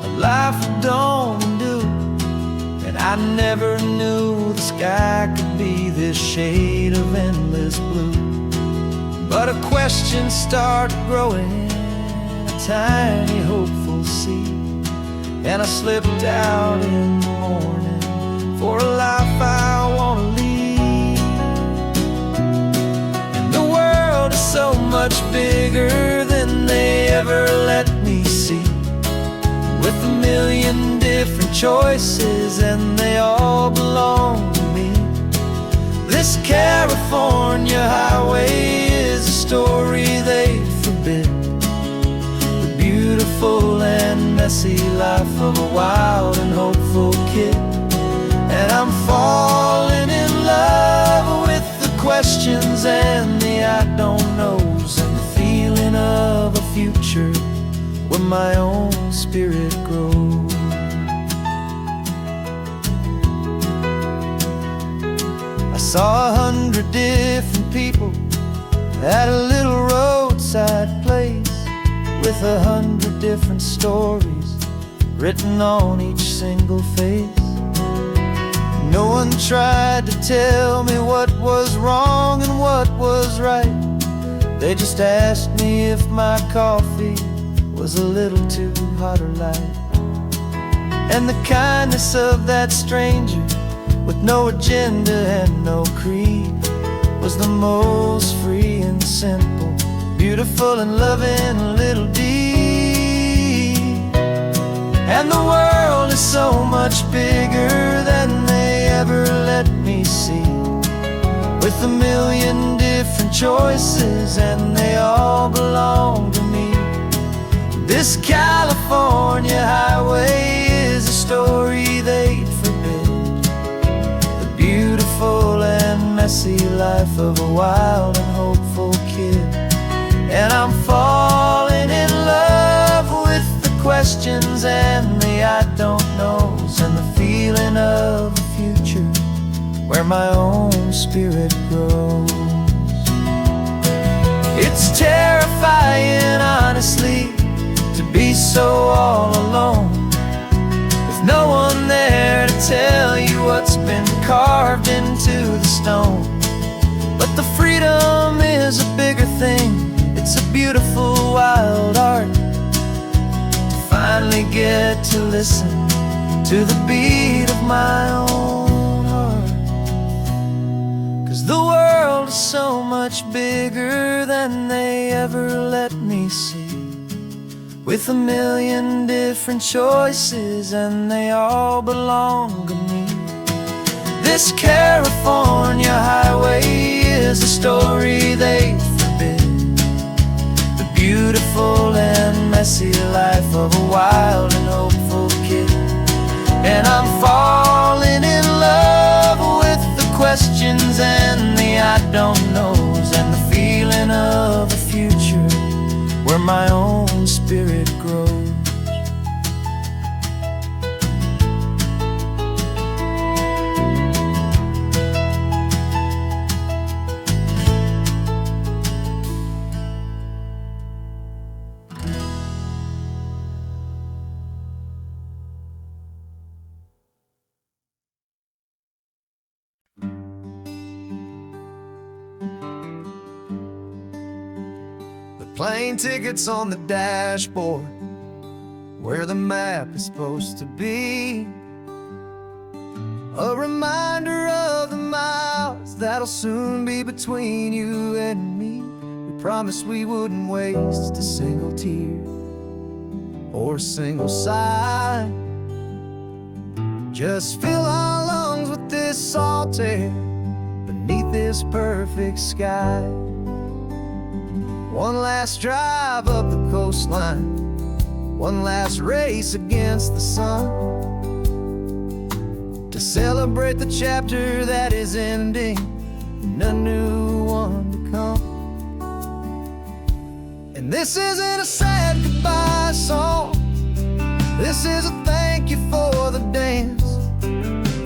a life of dawn and dew, and I never knew the sky could be this shade of endless blue. But a question started growing, a tiny hopeful seed, and I slipped out in the morning for a life I want to lead. And the world is so much bigger than they ever let me see, with a million different choices and they all belong to me. This California highway is a story they forbid, the beautiful and messy life of a wild and hopeful kid. And I'm falling in love with the questions and the I don't knows, and the feeling of a future where my own spirit grows. I saw 100 different people at a little roadside place, with 100 different stories written on each single face. No one tried to tell me what was wrong and what was right. They just asked me if my coffee was a little too hot or light. And the kindness of that stranger, with no agenda and no creed, was the most free and simple, beautiful and loving little deed. And the world is so much bigger than they ever let me see, with a million different choices and they all belong to me. This California highway is a story they'd forbid, the beautiful and messy life of a wild and hopeful kid. And I'm falling in love with the questions and the I don't knows, and the feeling of a future where my own spirit grows. It's terrifying, honestly, to be so all alone, with no one there to tell you what's been carved into the stone. But the freedom is a bigger thing, it's a beautiful wild art, to finally get to listen to the beat of my own heart. 'Cause the world is so much bigger than they ever let me see, with a million different choices and they all belong to me. This California highway is a story they forbid, the beautiful and messy life of a wild and hopeful kid. And I'm falling in love with the questions and the I don't knows, and the feeling of a future where my own spirit grows. Plane tickets on the dashboard, where the map is supposed to be, a reminder of the miles that'll soon be between you and me. We promised we wouldn't waste a single tear or a single sigh, just fill our lungs with this salt air beneath this perfect sky. One last drive up the coastline, one last race against the sun, to celebrate the chapter that is ending and a new one to come. And this isn't a sad goodbye song, This is a thank you for the dance,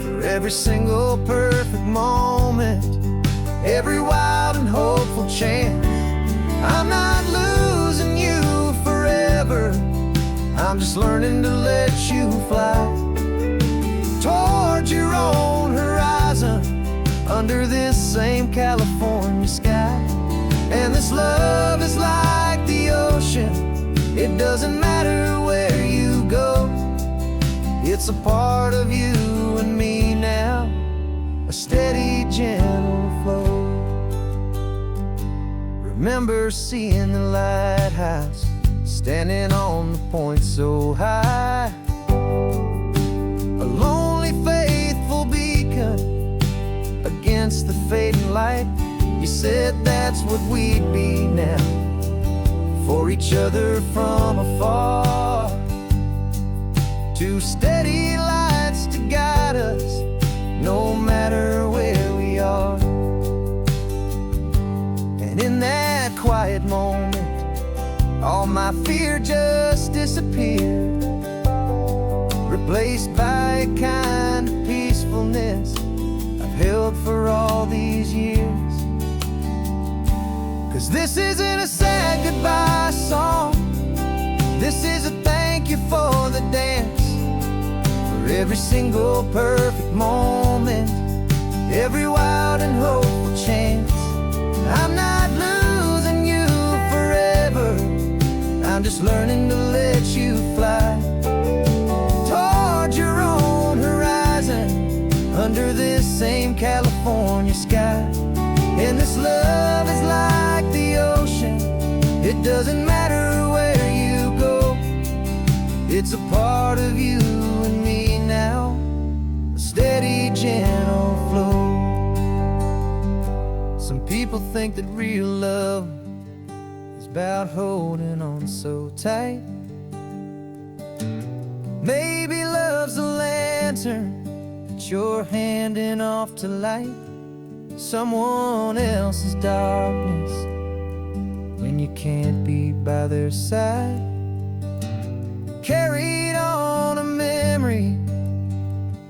for every single perfect moment, every wild and hopeful chance. I'm not losing you forever, I'm just learning to let you fly towards your own horizon, under this same California sky. And this love is like the ocean, it doesn't matter where you go, it's a part of you and me now, a steady, gentle flow. Remember seeing the lighthouse, standing on the point so high, a lonely, faithful beacon against the fading light. You said that's what we'd be now, for each other from afar. Two steady lights to guide us, no matter where we are. And in that quiet moment, all my fear just disappeared, replaced by a kind of peacefulness I've held for all these years. 'Cause this isn't a sad goodbye song, this is a thank you for the dance, for every single perfect moment, every wild and hopeful chance. I'm not losing you forever, I'm just learning to let you fly towards your own horizon, under this same California sky. And this love is like the ocean, it doesn't matter where you go, it's a part of you and me now, a steady, gentle flow. Some people think that real love is about holding on so tight. Maybe love's a lantern that you're handing off to light someone else's darkness when you can't be by their side. Carried on a memory,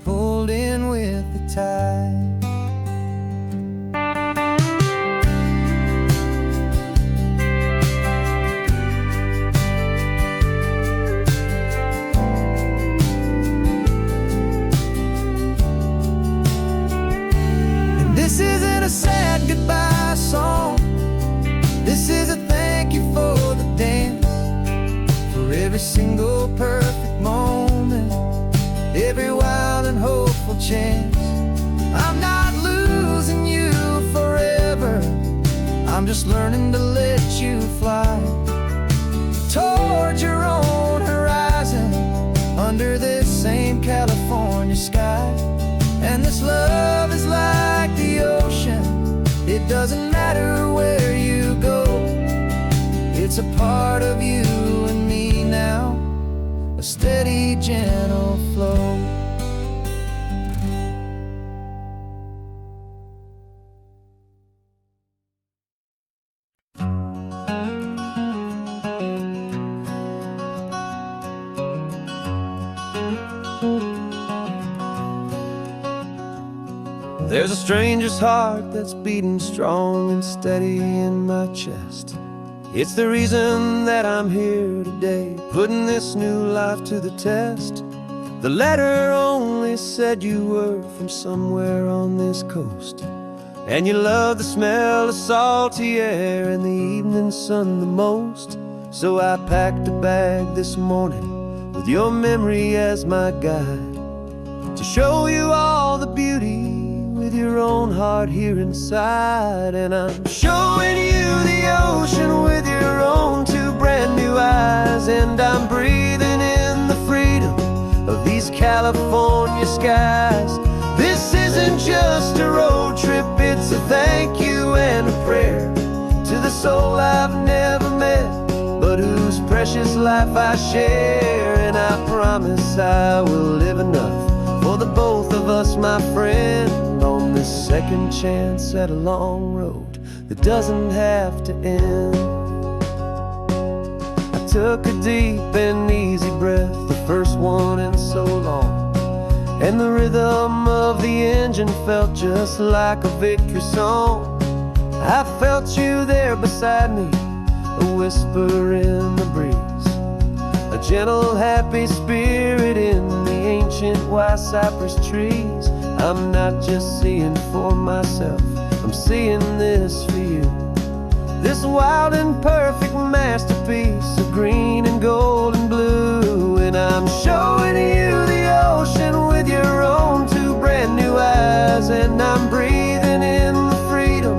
pulled in with the tide. This isn't a sad goodbye song, this is a thank you for the dance, for every single perfect moment, every wild and hopeful chance. I'm not losing you forever, I'm just learning to let you fly towards your own horizon, under this same California sky. And this love is like the ocean, it doesn't matter where you go, it's a part of you and me now, a steady, gentle flow. There's a stranger's heart that's beating strong and steady in my chest. It's the reason that I'm here today, putting this new life to the test. The letter only said you were from somewhere on this coast, and you love the smell of salty air and the evening sun the most. So I packed a bag this morning with your memory as my guide, to show you all the beauty with your own heart here inside. And I'm showing you the ocean with your own two brand new eyes, and I'm breathing in the freedom of these California skies. This isn't just a road trip, it's a thank you and a prayer to the soul I've never met, but whose precious life I share. And I promise I will live enough for the both of us, my friend, on this second chance at a long road that doesn't have to end. I took a deep and easy breath, the first one in so long, and the rhythm of the engine felt just like a victory song. I felt you there beside me, a whisper in the breeze, a gentle, happy spirit in the ancient white cypress trees. I'm not just seeing for myself, I'm seeing this for you. This wild and perfect masterpiece of green and gold and blue. And I'm showing you the ocean with your own two brand new eyes. And I'm breathing in the freedom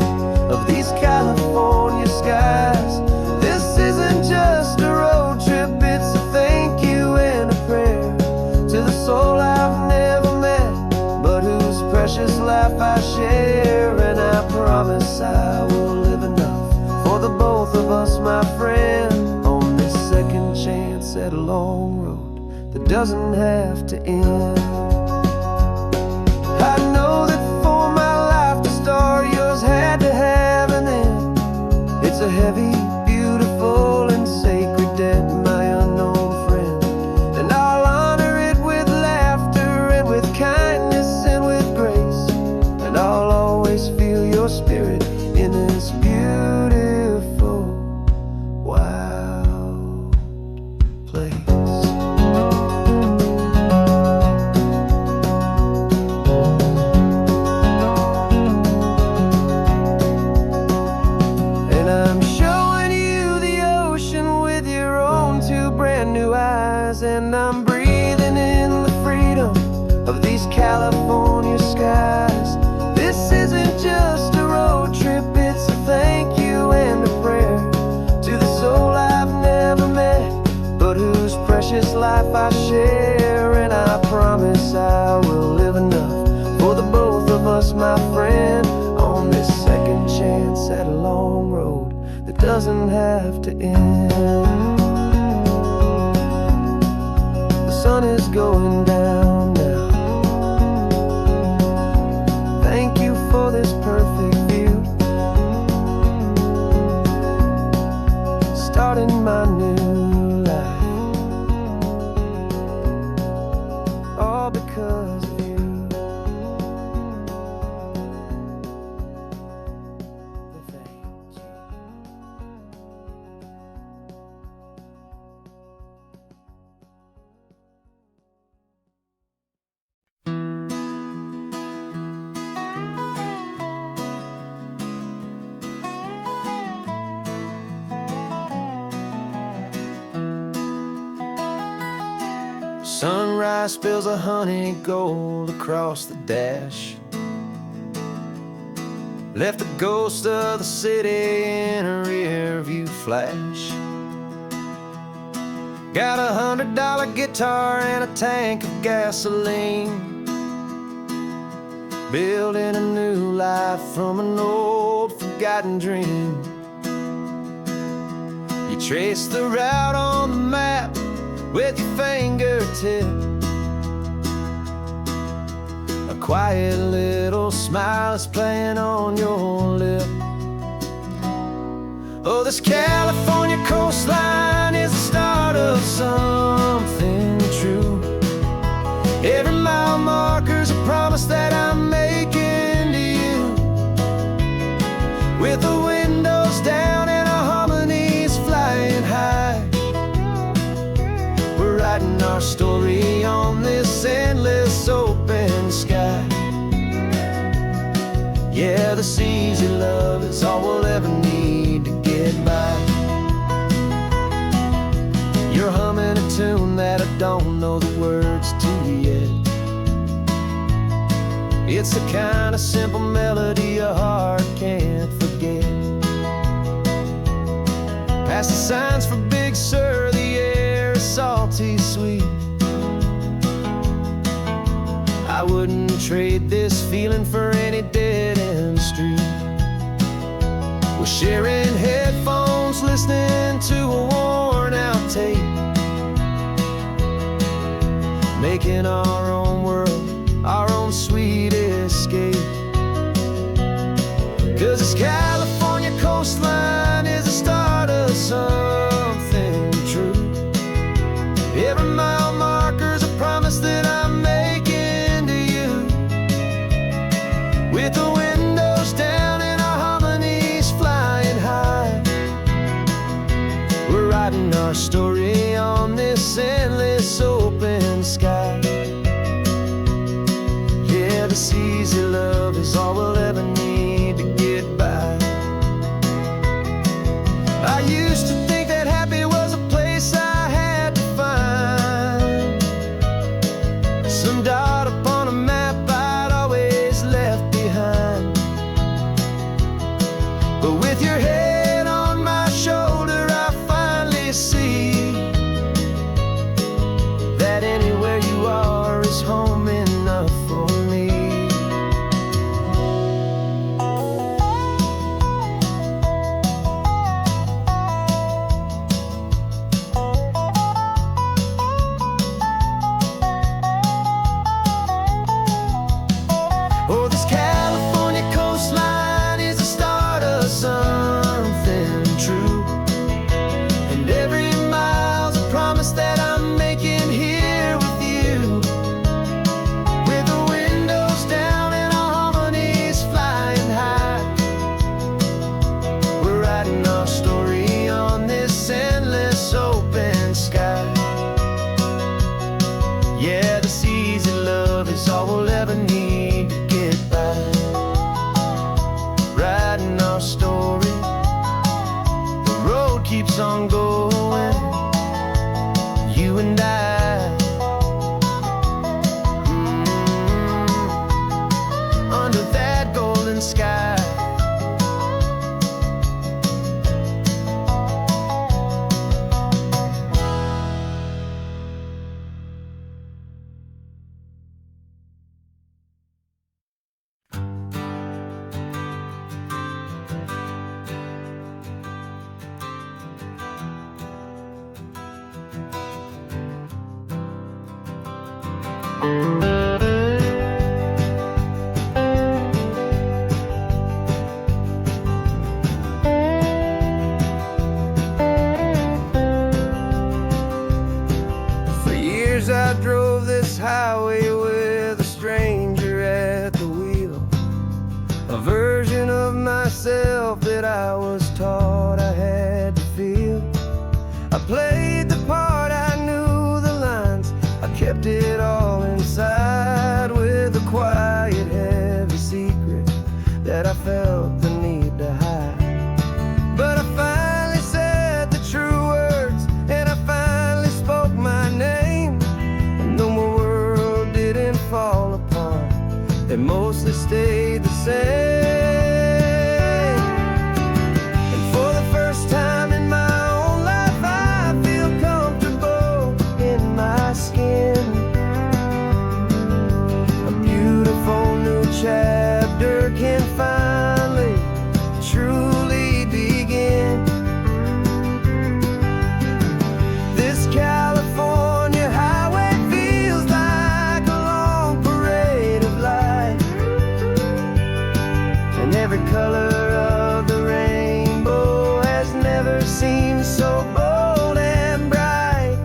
of these California skies. This isn't just a road trip, it's a thank you and a prayer to the soul I've never met, but whose precious life I share. And I promise I will live enough for the both of us, my friend, on this second chance at a long road that doesn't have to end. I know that for my life to start, yours had to have an end. It's a heavy, beautiful, and sacred debt, my unknown friend, and I'll honor it with laughter and with kindness and with grace, and I'll always feel your spirit in this beautiful, wild place. And I'm showing you the ocean with your own two brand new eyes. And I'm breathing in the freedom of these California skies. This isn't just a road trip, it's a thank you and a prayer to the soul I've never met, but whose precious life I share. And I promise I will live enough for the both of us, my friend, on this second chance at a long road that doesn't have to end. The sun is going down now. Thank you for this perfect view, starting my new life, all because of you. Thank you. Sunrise spills a honey gold across the dash, left the ghost of the city in a rear view flash. Got a $100 guitar and a tank of gasoline, building a new life from an old forgotten dream. You trace the route on the map with your fingertip, a quiet little smile is playing on your lip. Oh, this California coastline is the start of something true. Every mile marker's a promise that I'm making to you, with the windows down and our harmonies flying high. We're writing our story on this endless open sky. Yeah, this easy love is all we'll ever need to get by. You're humming a tune that I don't know the words to yet. It's the kind of simple melody a heart can't forget. Past the signs for Big Sur, the air is salty sweet. I wouldn't trade this feeling for any dead-end street. We're sharing headphones, listening to a worn-out tape, making our own world, our own sweet escape. 'Cause this California coastline is the start of something true. this endless open sky. Yeah, this easy love is all we'll ever need to get by. I used to think that happy was a place I had to find, some dot upon a map I'd always left behind. But with your head on my shoulder, I finally see that anywhere you are is home enough for me. Oh, this California coastline is the start of something true, and every mile's a promise that I'm making here with you. With the windows down and our harmonies flying high, we're writing our story on this endless open sky. Yeah, this easy love is all we'll ever need to get by. Writing our story, the road keeps on going, you and I. Under that golden sky. For years I drove this highway with a stranger at the wheel, a version of myself that I was taught I had to feel. I played the part, I knew the lines, I kept it all inside, with a quiet, heavy secret that I felt the need to hide. But I finally said the true words, and I finally spoke my name, and though my world didn't fall apart, it mostly stayed the same. And for the first time in my own life, I feel comfortable in my skin. A beautiful new chapter can finally truly begin. This California highway feels like a long parade of light, and every color of the rainbow has never seemed so bold and bright.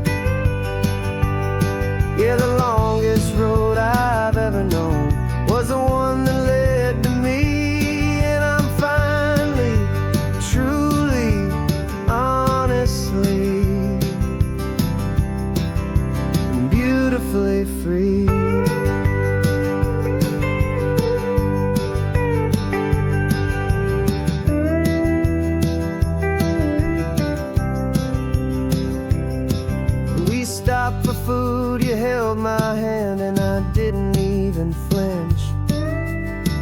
Yeah, the longest road I've ever known was the one that led to me, and I'm finally, truly, honestly, beautifully free. We stopped for food, you held my hand, and I didn't even flinch.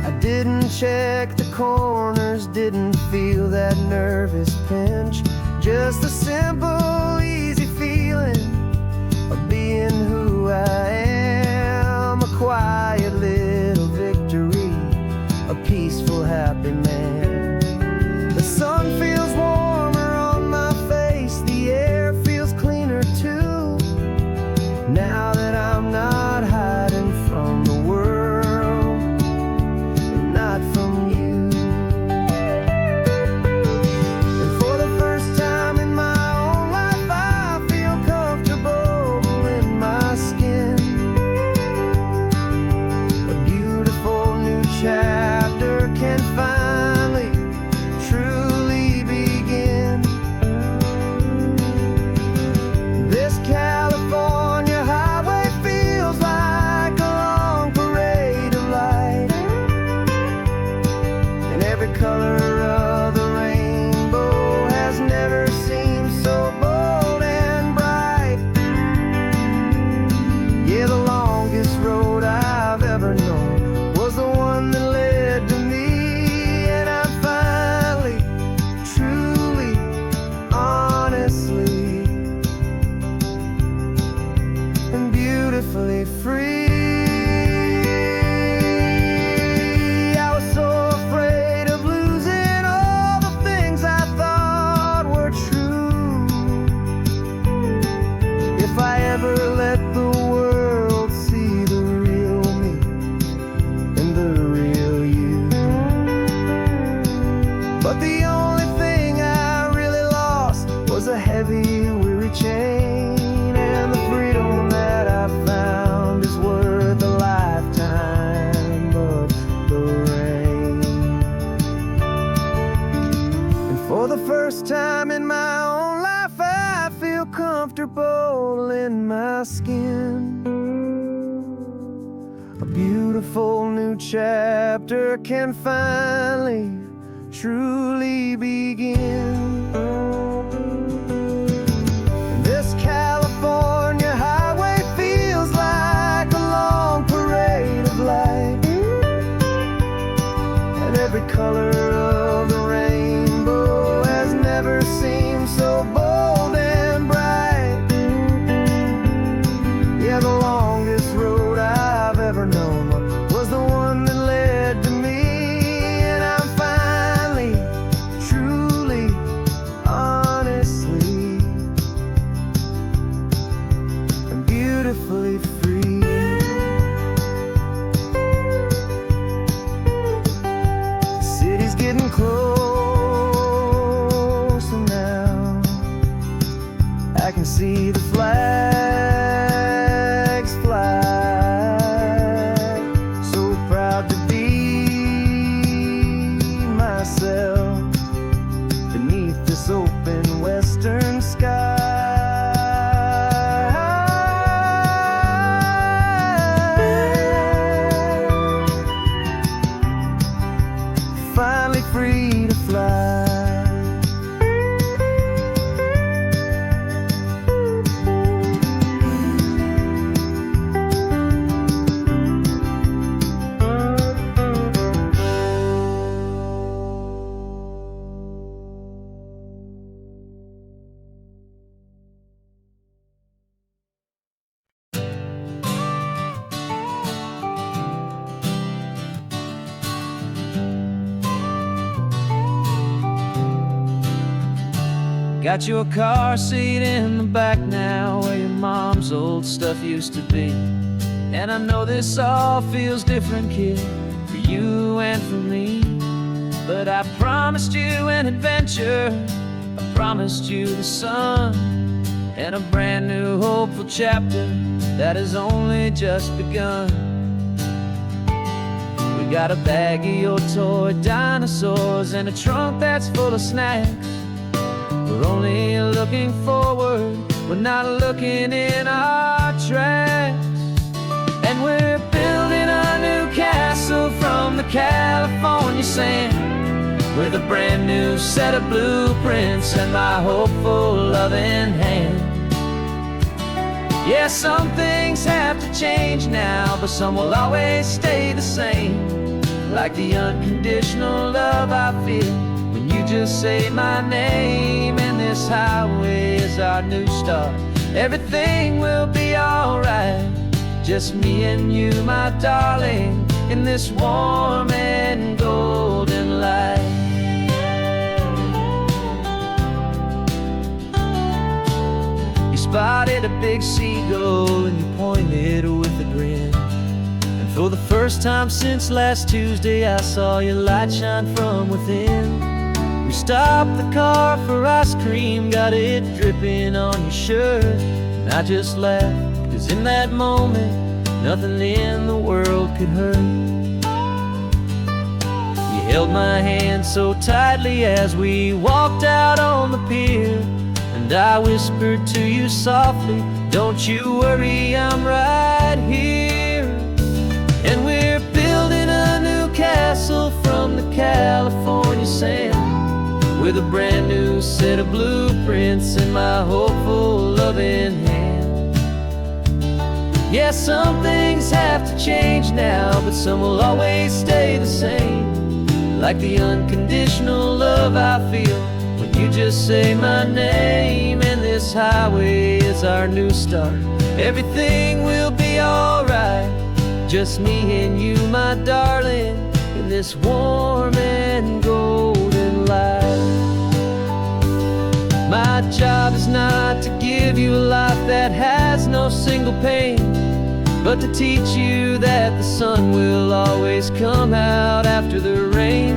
I didn't check the corners, didn't feel that nervous pinch. Just a simple, easy feeling of being who I am. A quiet little victory, a peaceful, happy man. The sun feels warmer on my face, the air feels cleaner too, now that I'm not hiding from the world, and not from you. And for the first time in my own life, But the only thing I really lost was a heavy, weary chain. And the freedom that I found is worth a lifetime of the rain. And for the first time in my own life, I feel comfortable in my skin. A beautiful new chapter can finally, truly begin. This California highway feels like a long parade of light, and every color of the rainbow has never seemed so bold and bright. Yeah, the longest road I've ever known was the one that led to me. And I'm finally, truly, honestly, and beautifully free. The city's getting closer now. I can see the flags fly. So proud to be myself beneath this open western sky. Finally free to fly. Got your car seat in the back now, where your mom's old stuff used to be. And I know this all feels different, kid, for you and for me. But I promised you an adventure, I promised you the sun, and a brand new hopeful chapter that has only just begun. We got a bag of your toy dinosaurs and a trunk that's full of snacks. We're only looking forward, we're not looking in our tracks. And we're building a new castle from the California sand, with a brand new set of blueprints and my hopeful loving hand. Yeah, some things have to change now, but some will always stay the same. Like the unconditional love I feel when you just say my name. And this highway is our new start. Everything will be alright, just me and you, my darling, in this warm and golden light. You spotted a big seagull and you pointed with a grin. And for the first time since last Tuesday, I saw your light shine from within. We stopped the car for ice cream, got it dripping on your shirt. And I just laughed, 'cause in that moment, nothing in the world could hurt. You held my hand so tightly as we walked out on the pier, and I whispered to you softly, don't you worry, I'm right here. And we're building a new castle from the California sand, with a brand new set of blueprints in my hopeful loving hand. Yeah, some things have to change now, but some will always stay the same. Like the unconditional love I feel when you just say my name. And this highway is our new start. Everything will be alright, just me and you, my darling, in this warm and golden light. My job is not to give you a life that has no single pain, but to teach you that the sun will always come out after the rain.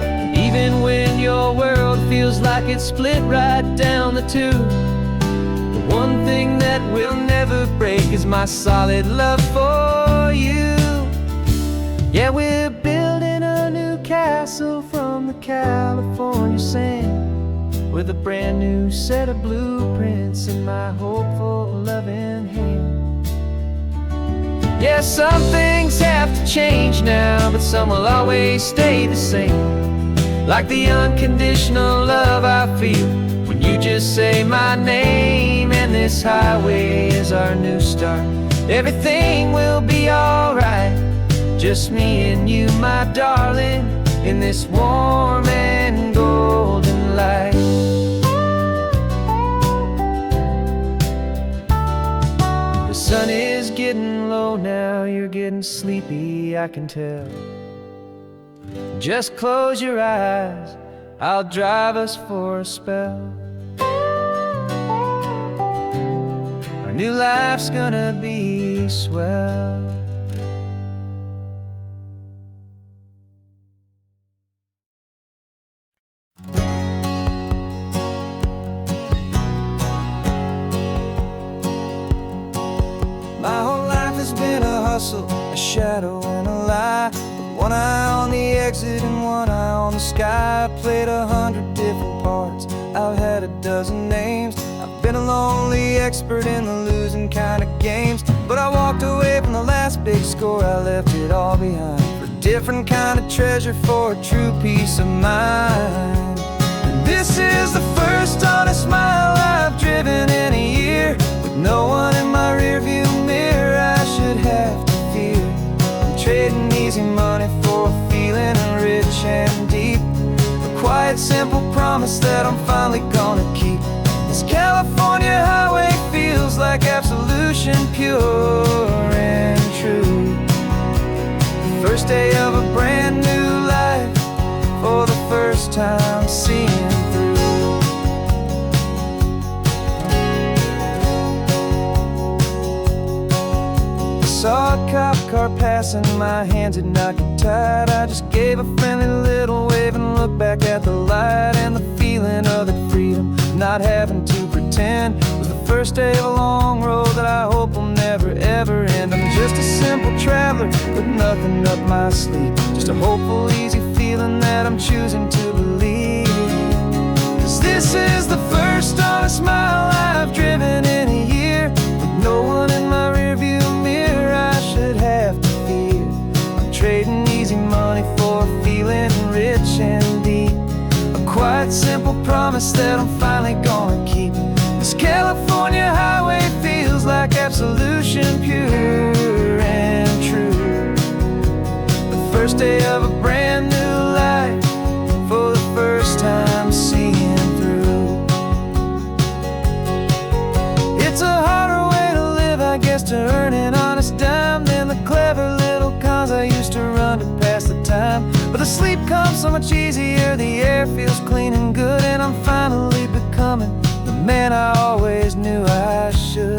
And even when you're your world feels like it's split right down the two. The one thing that will never break is my solid love for you. Yeah, we're building a new castle from the California sand, with a brand new set of blueprints in my hopeful, loving hand. Yeah, some things have to change now, but some will always stay the same. Like the unconditional love I feel when you just say my name. And this highway is our new start. Everything will be alright, just me and you, my darling, in this warm and golden light. The sun is getting low now, you're getting sleepy, I can tell. Just close your eyes, I'll drive us for a spell. Our new life's gonna be swell. My whole life has been a hustle, a shadow and a lie. With one eye on the exit and one eye on the sky. I played 100 different parts, I've had a dozen names. I've been a lonely expert in the losing kind of games. But I walked away from the last big score, I left it all behind for a different kind of treasure, for a true peace of mind. And this is the first honest mile I've driven in a year, with no one in my rearview mirror I should have to fear. I'm trading easy money for a feeling rich and deep, a quiet, simple promise that I'm finally gonna keep. This California highway feels like absolution, pure and true. The first day of a brand new life, for the first time seeing through. Saw a cop car passing, my hands had not got tied. I just gave a friendly little wave and looked back at the light. And the feeling of the freedom, not having to pretend, was the first day of a long road that I hope will never ever end. I'm just a simple traveler with nothing up my sleeve, just a hopeful, easy feeling that I'm choosing to believe. 'Cause this is the first honest mile I've driven in a year, with no one in my rearview mirror I should have to fear. I'm trading easy money for a feeling rich and deep, a quiet, simple promise that I'm finally gonna keep. This California highway feels like absolution, pure and true. The first day of a brand new life, for the first time seeing through. It's a harder way to live, I guess, to earn an honest dime than the clever little cons I used to run to pass the time. But the sleep comes so much easier, the air feels clean and good, and I'm finally becoming the man I always knew I should.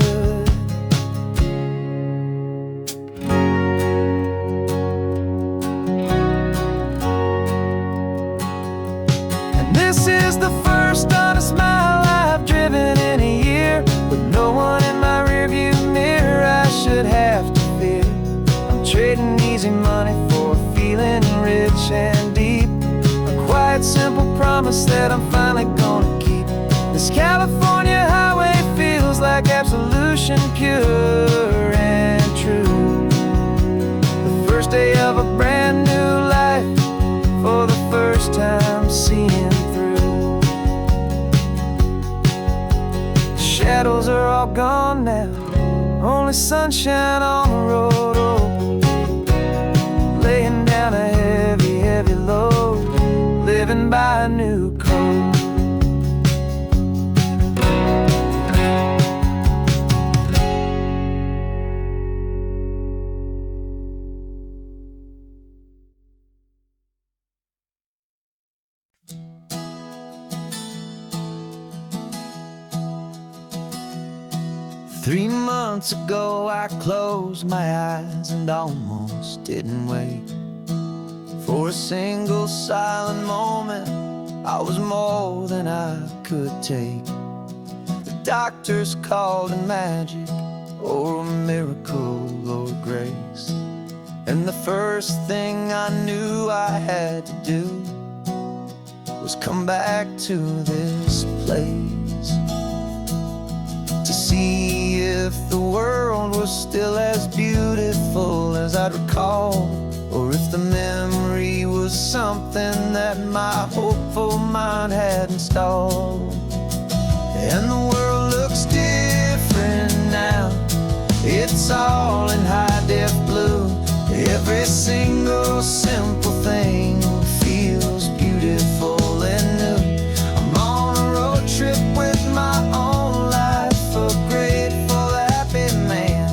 And this is the first honest mile I've driven in a year, with no one in my rearview mirror I should have to fear. I'm trading easy money for a feeling rich and deep, a quiet, simple promise that I'm finally gonna keep. This California highway feels like absolution, pure and true. The first day of a brand new life, for the first time seeing through. The shadows are all gone now, only sunshine on the road. Oh, laying down a heavy, heavy load, living by a new code. 3 months ago I closed my eyes and almost didn't wake. For a single silent moment I was more than I could take. The doctors called it magic, or a miracle, or grace. And the first thing I knew I had to do was come back to this place, to see if the world was still as beautiful as I'd recall, or if the memory was something that my hopeful mind had installed. And the world looks different now. It's all in high-def blue. Every single simple thing feels beautiful and new. I'm on a road trip with my own life, a grateful, happy man,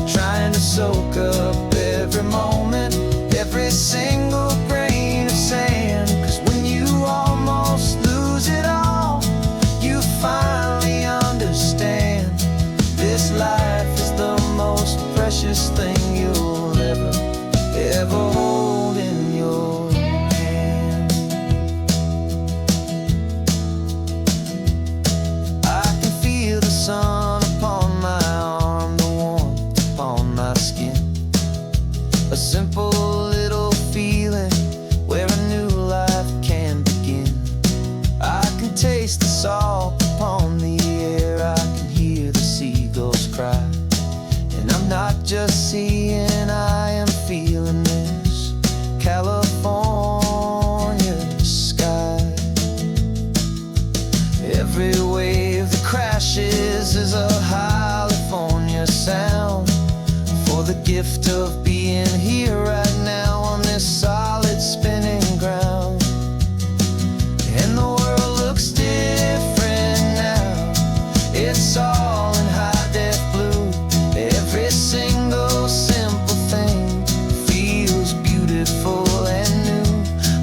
trying to soak up every moment, every single grain of sand. 'Cause when you almost lose it all, you finally understand this life is the most precious thing you'll ever hold in your hand. I can feel the sun upon my arm, the warmth upon my skin, a simple little feeling where a new life can begin. I can taste the salt upon the air, I can hear the seagulls cry, and I'm not just seeing, I am feeling this California sky. Every wave that crashes is a California sound, for the gift of being here right now on this solid spinning ground. And the world looks different now. It's all in high-def blue. Every single simple thing feels beautiful and new.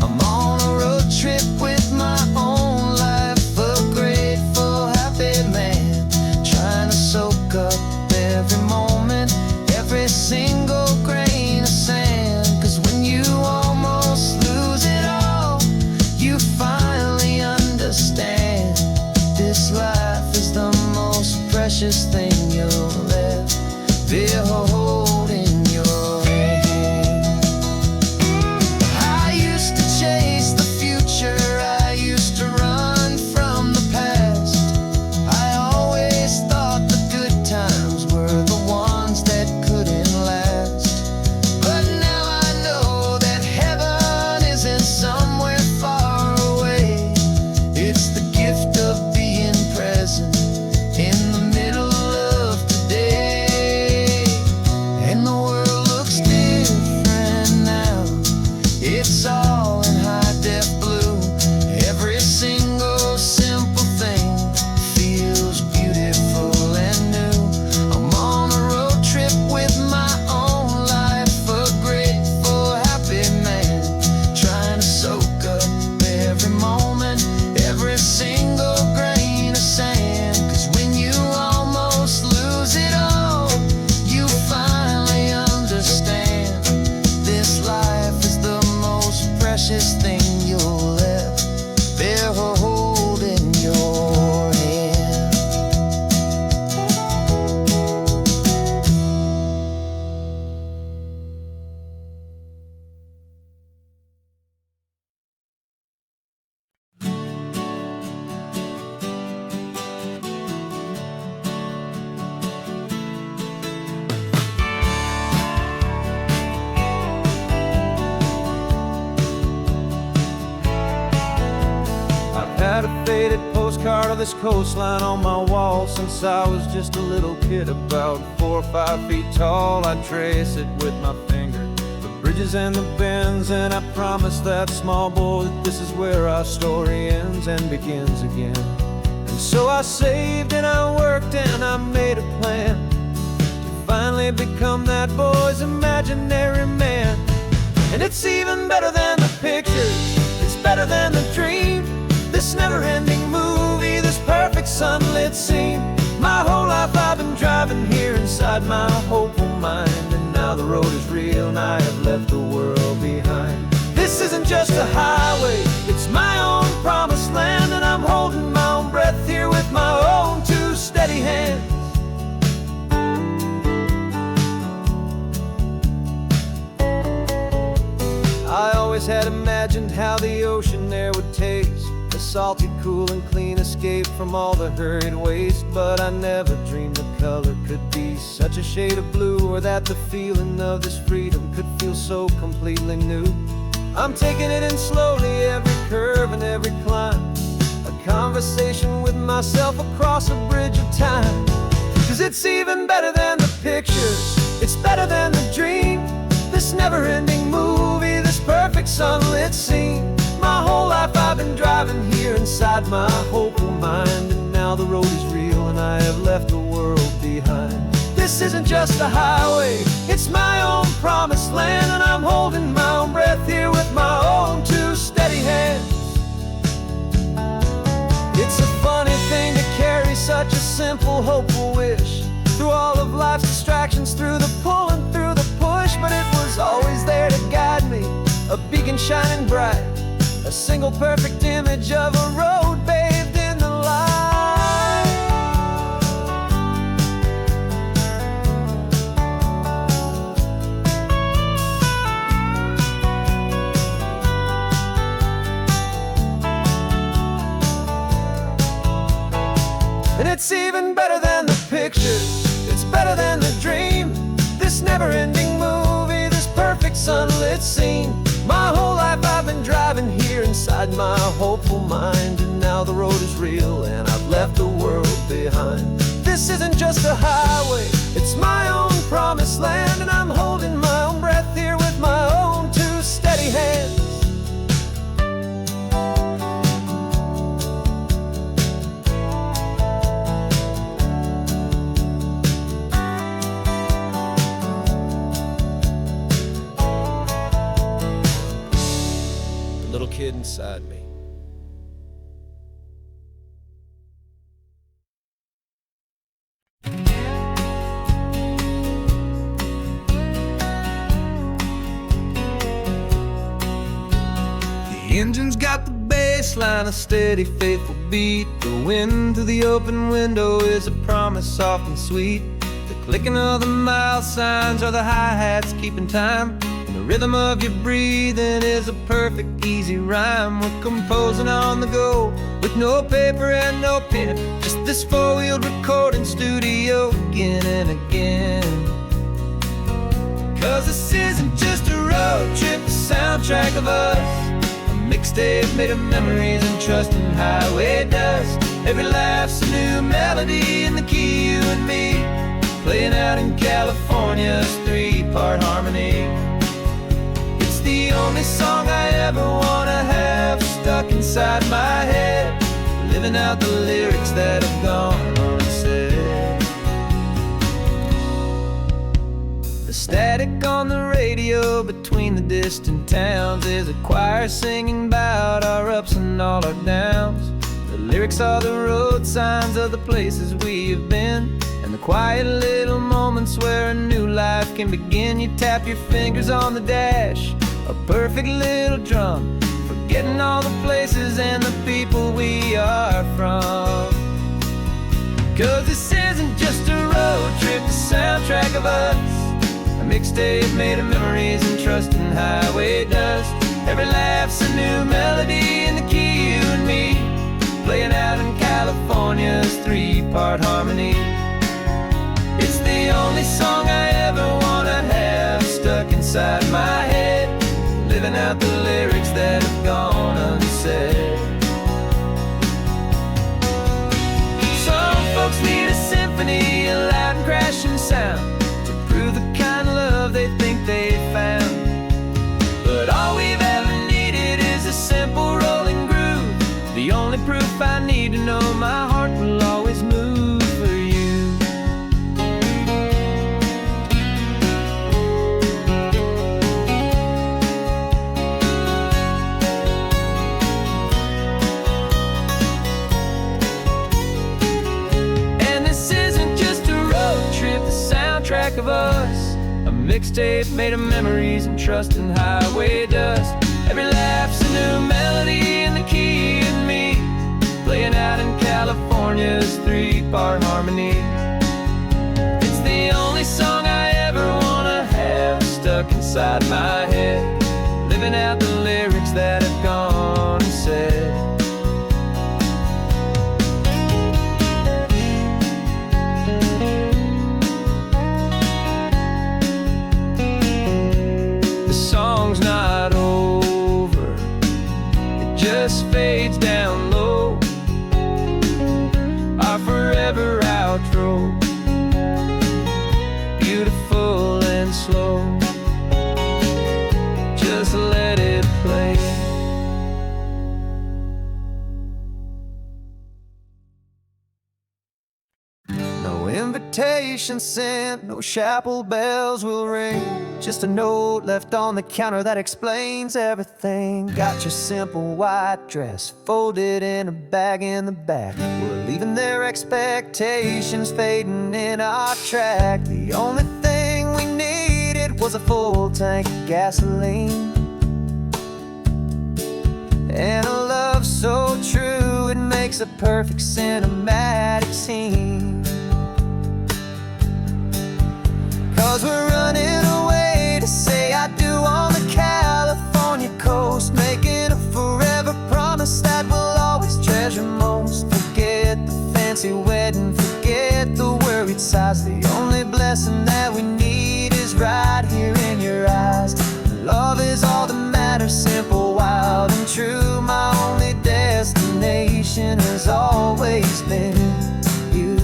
I'm on a road trip with my own life, a grateful, happy man, trying to soak up every moment, every single grain of sand. 'Cause when you almost lose it all, you finally understand this life is the most precious thing you'll ever hold in your hand. I used to chase the future, I used to run from the past. I always thought the good times were the ones that couldn't last. But now I know that heaven isn't somewhere far away. It's the gift of being present in the middle of today. And the world looks different now. It's all in high-def blue. Every single simple thing feels beautiful and new. I'm on a road trip with my own life, a grateful, happy man, trying to soak up every moment, every single grain of sand. 'Cause when you almost lose it all, you finally understand this life is the most precious thing you'll ever hold in your hand. Had a faded postcard of this coastline on my wall since I was just a little kid, about 4 or 5 feet tall. I'd trace it with my finger, the bridges and the bends, and I promised that small boy that this is where our story ends and begins again. And so I saved and I worked and I made a plan to finally become that boy's imaginary man. And it's even better than the pictures, it's better than the dream, this never-ending movie, this perfect sunlit scene. My whole life I've been driving here inside my hopeful mind, and now the road is real and I have left the world behind. This isn't just a highway, it's my own promised salty, cool and clean escape from all the hurried waste. But I never dreamed the color could be such a shade of blue, or that the feeling of this freedom could feel so completely new. I'm taking it in slowly, every curve and every climb, a conversation with myself across a bridge of time. 'Cause it's even better than the pictures, it's better than the dream. This never-ending movie, this perfect sunlit scene. My whole life I've been driving here inside my hopeful mind, and now the road is real and I have left the world behind. This isn't just a highway, it's my own promised land, and I'm holding my own breath here with my own two steady hands. It's a funny thing to carry such a simple, hopeful wish through all of life's distractions, through the pull and through the push. But it was always there to guide me, a beacon shining bright, a single perfect image of a road bathed in the light. And it's even better than the pictures, it's better than the dream. This never-ending movie, this perfect sunlit scene. My whole life I've been driving here inside my hopeful mind, and now the road is real and I've left the world behind. This isn't just a highway, it's my own promised land, and I'm holding my own breath here with my own two steady hands. Little kid inside me. The engine's got the bass line, a steady, faithful beat. The wind through the open window is a promise soft and sweet. The clicking of the mile signs are the hi-hats keeping time. The rhythm of your breathing is a perfect, easy rhyme. We're composing on the go with no paper and no pen, just this four-wheeled recording studio again and again. 'Cause this isn't just a road trip, the soundtrack of us, a mixtape made of memories and trust in highway dust. Every laugh's a new melody in the key, you and me, playing out in California's three-part harmony. The only song I ever wanna have stuck inside my head, living out the lyrics that have gone unsaid. The static on the radio between the distant towns is a choir singing about our ups and all our downs. The lyrics are the road signs of the places we have been, and the quiet little moments where a new life can begin. You tap your fingers on the dash, a perfect little drum, forgetting all the places and the people we are from. 'Cause this isn't just a road trip, the soundtrack of us, a mixtape made of memories and trust in highway dust. Every laugh's a new melody in the key, you and me, playing out in California's three-part harmony. It's the only song I ever wanna have stuck inside my head, living out the lyrics that have gone unsaid. Some folks need a symphony, a loud and crashing sound, to prove the kind of love they think they found. But all we've ever needed is a simple rolling groove, the only proof I need to know my heart will always move for you. Track of us, a mixtape made of memories and trust in highway dust. Every laugh's a new melody in the key, and me, playing out in California's three-part harmony. It's the only song I ever wanna have stuck inside my head, living out the lyrics that have gone and said. invitation sent, no chapel bells will ring. Just a note left on the counter that explains everything. Got your simple white dress folded in a bag in the back. We're leaving their expectations fading in our track. The only thing we needed was a full tank of gasoline, and a love so true it makes a perfect cinematic scene. 'Cause we're running away to say I do on the California coast, making a forever promise that we'll always treasure most. Forget the fancy wedding, forget the worried sighs. The only blessing that we need is right here in your eyes. Love is all that matters, simple, wild, and true. My only destination has always been you.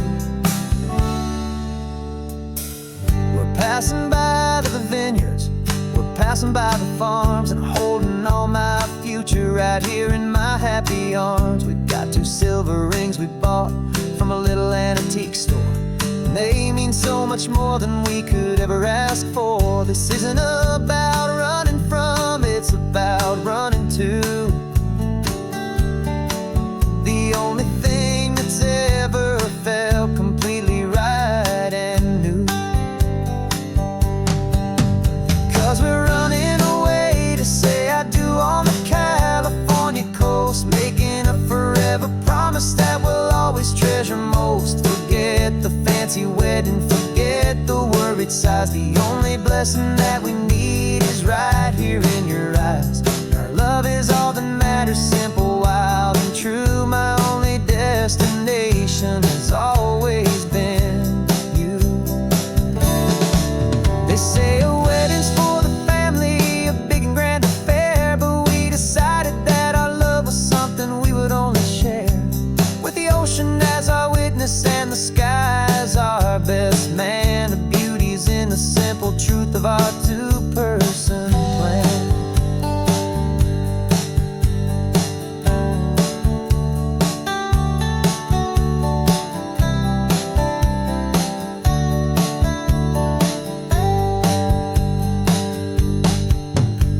We're passing by the vineyards, we're passing by the farms, and holding all my future right here in my happy arms. We've got 2 silver rings we bought from a little antique store. They mean so much more than we could ever ask for. This isn't about running from, it's about running to the only thing that's ever felt completely right and new. 'Cause we're running away to say I do on the California coast, making a forever promise that we'll always treasure most. Forget the fancy wedding, forget the worried sighs. The only blessing that we need is right here in your eyes. Our love is all that matters, simple, wild, and true. My only destination has always been you. They say a wedding's for the family, a big and grand affair, but we decided that our love was something we would only share with the ocean as our witness and the sky as our best man. The beauty's in the simple truth of our 2-person plan.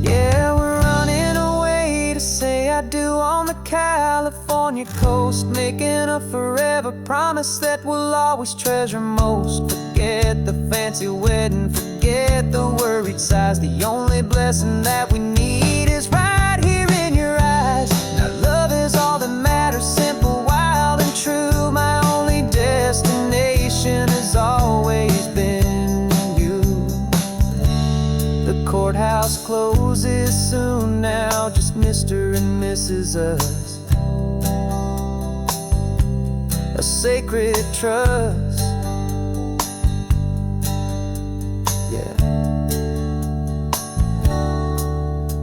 Yeah, we're running away to say I do on the California coast, making a forever promise that we'll always treasure most. Forget the fancy wedding, forget the worried sighs. The only blessing that we need is right here in your eyes. Now love is all that matters, simple, wild, and true. My only destination has always been you. The courthouse closes soon now, just Mr. and Mrs. Us. A sacred trust, yeah,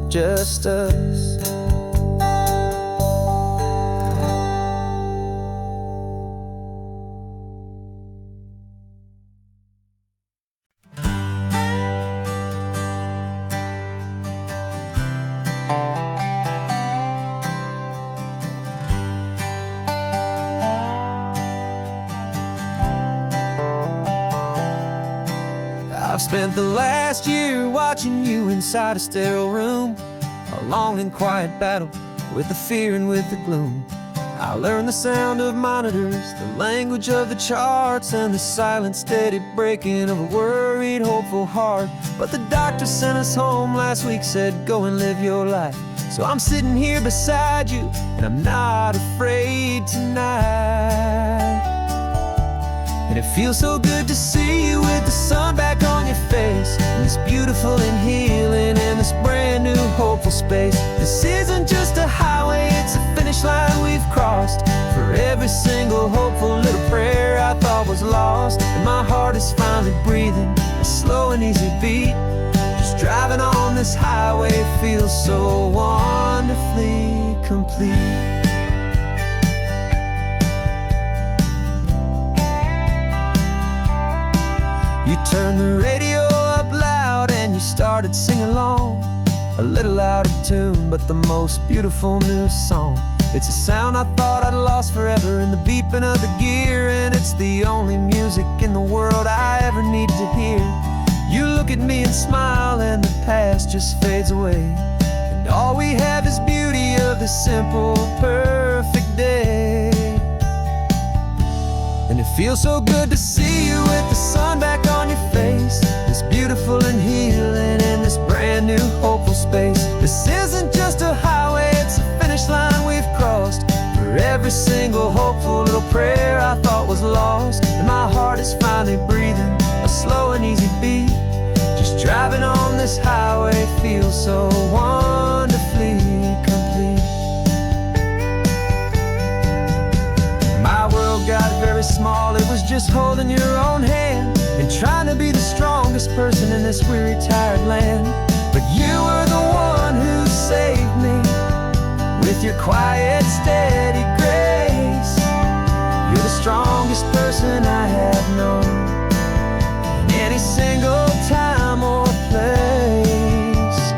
just us. I've spent the last year watching you inside a sterile room, a long and quiet battle with the fear and with the gloom. I learned the sound of monitors, the language of the charts, and the silent, steady breaking of a worried, hopeful heart. But the doctor sent us home last week, said go and live your life. So I'm sitting here beside you, and I'm not afraid tonight. And it feels so good to see you with the sun back on your face, and this beautiful and healing in this brand new hopeful space. This isn't just a highway, it's a finish line we've crossed. For every single hopeful little prayer I thought was lost, and my heart is finally breathing a slow and easy beat. Just driving on this highway feels so wonderfully complete. You turned the radio up loud and you started singing along, a little out of tune, but the most beautiful new song. It's a sound I thought I'd lost forever in the beeping of the gear, and it's the only music in the world I ever need to hear. You look at me and smile, and the past just fades away, and all we have is beauty of this simple, perfect day. And it feels so good to see you with the sun back on your face. It's beautiful and healing in this brand new hopeful space. This isn't just a highway, it's a finish line we've crossed. For every single hopeful little prayer I thought was lost, and my heart is finally breathing a slow and easy beat. Just driving on this highway feels so wonderfully complete. My world got very small, it was just holding your own hand and trying to be the strongest person in this weary, tired land. But you were the one who saved me with your quiet, steady grace. You're the strongest person I have known in any single time or place.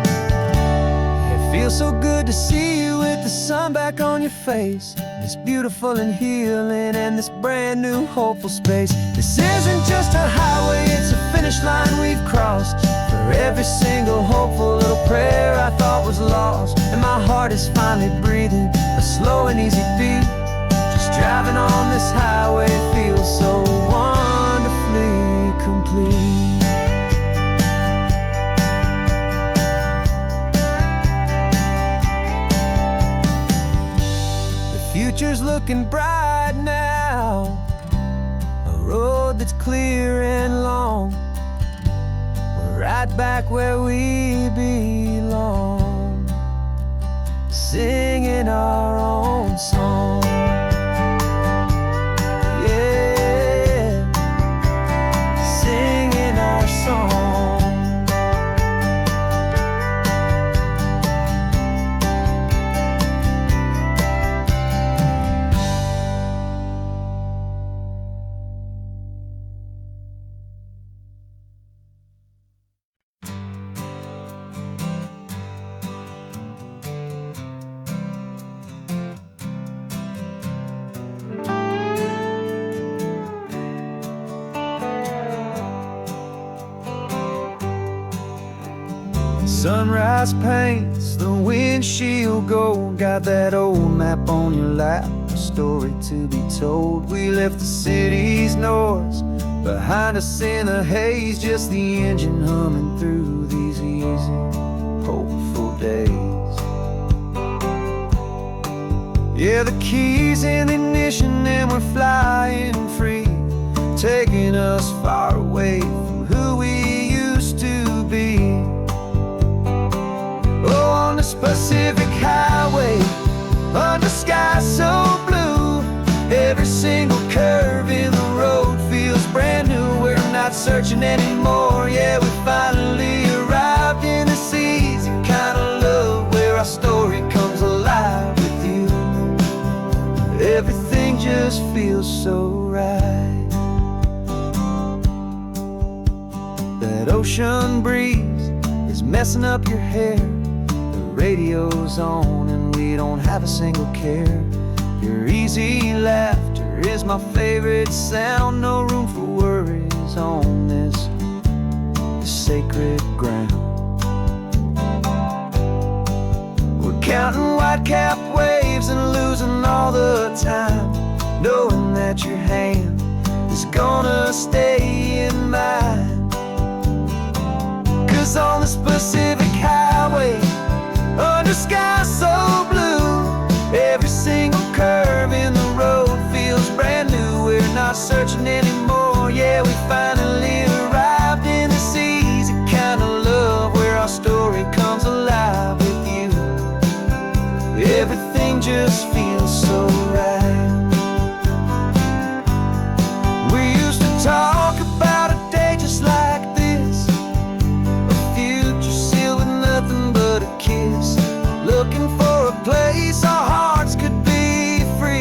It feels so good to see you with the sun back on your face. It's beautiful and healing in this brand new hopeful space. This isn't just a highway, it's a finish line we've crossed. For every single hopeful little prayer I thought was lost, and my heart is finally breathing a slow and easy beat. Just driving on this highway feels so wonderfully complete. Future's looking bright now, a road that's clear and long. We're right back where we belong, singing our own song. Yeah, singing our song. Sunrise paints the windshield gold. Got that old map on your lap, a story to be told. We left the city's noise behind us in the haze, just the engine humming through these easy, hopeful days. Yeah, the keys in the ignition and we're flying free, taking us far away from who we used to be. Oh, on this Pacific highway, under sky so blue, every single curve in the road feels brand new. We're not searching anymore, yeah, we finally arrived in this easy kind of love where our story comes alive with you. Everything just feels so right. That ocean breeze is messing up your hair, radio's on and we don't have a single care. Your easy laughter is my favorite sound. No room for worries on this sacred ground. We're counting white-capped waves and losing all the time, knowing that your hand is gonna stay in mine. 'Cause on this Pacific highway, under sky so blue, every single curve in the road feels brand new. We're not searching anymore, yeah, we finally arrived in this easy kind of love where our story comes alive with you. Everything just feels so right. We used to talk about a day just like this, a future sealed with nothing but a kiss, looking for a place our hearts could be free.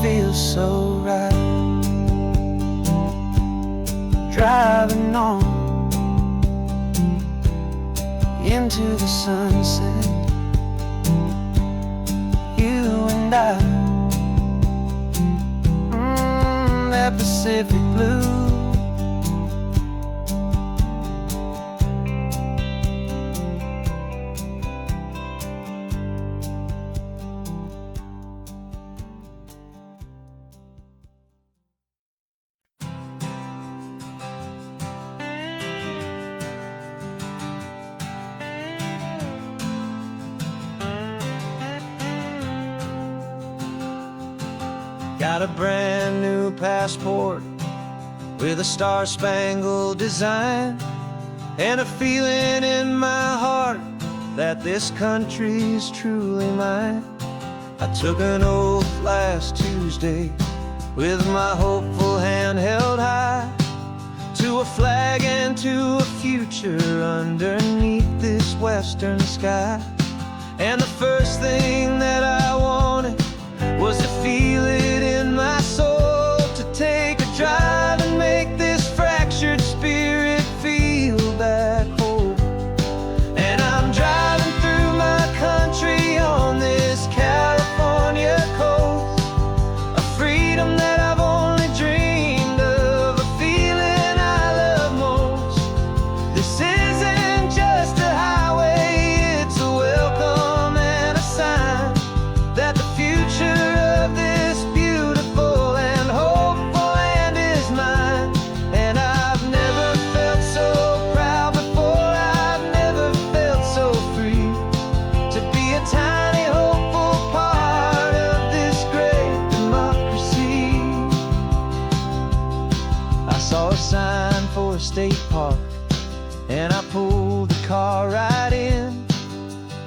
feels so right. Driving on into the sunset, you and I, that Pacific blue. Got a brand new passport with a star-spangled design, and a feeling in my heart that this country's truly mine. I took an oath last Tuesday with my hopeful hand held high, to a flag and to a future underneath this western sky. And the first thing that I wanted was to feel it in my soul, to take a drive and make this fractured spirit feel back home. And I'm driving through my country on this California coast, a freedom that I've only dreamed of, a feeling I love most. This isn't just a highway, it's a welcome and a sign that the future of this beautiful and hopeful land is mine. And I've never felt so proud before, I've never felt so free, to be a tiny hopeful part of this great democracy. I saw a sign for a state park, and I pulled the car right in,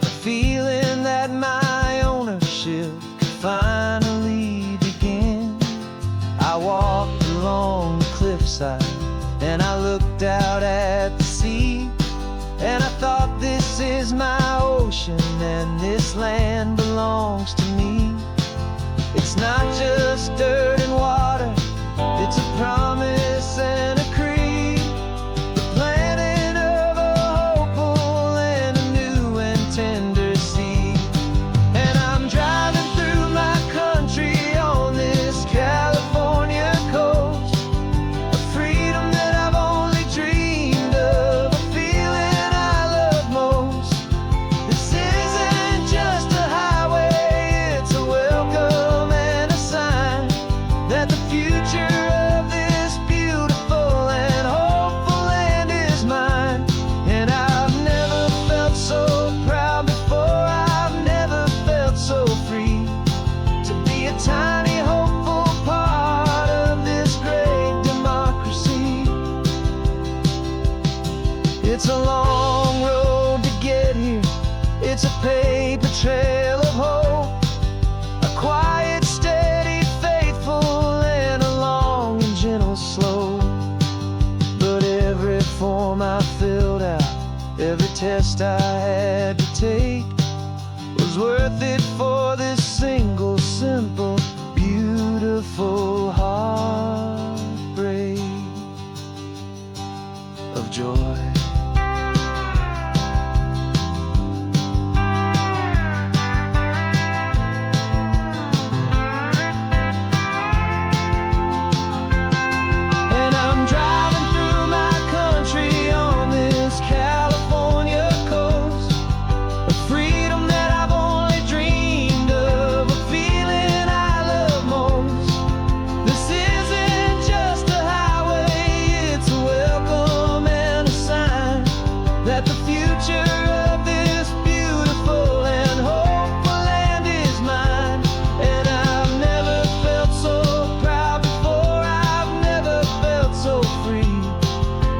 a feeling that my ownership could finally begin. I walked along the cliffside and I looked out at the sea, and I thought, this is my ocean and this land belongs to me. It's not just dirt and water, it's a promise and a creed, the planting of a hopeful and a new and tender seed. And I'm driving through my country on this California coast, a freedom that I've only dreamed of, a feeling I love most. This isn't just a highway, it's a welcome and a sign that the future of this beautiful and hopeful land is mine. And I've never felt so proud before, I've never felt so free, to be a tiny hopeful part of this great democracy. It's a long road to get here, it's a paper trail of hope, a quiet, steady, faithful, and a long and gentle slope. But every form I filled out, every test I had to take, was worth it for this single, simple, beautiful heartbreak of joy. And I'm driving through my country on this California coast, a freedom that I've only dreamed of, a feeling I love most. This isn't just a highway, it's a welcome and a sign that the future of this beautiful and hopeful land is mine. And I've never felt so proud before, I've never felt so free,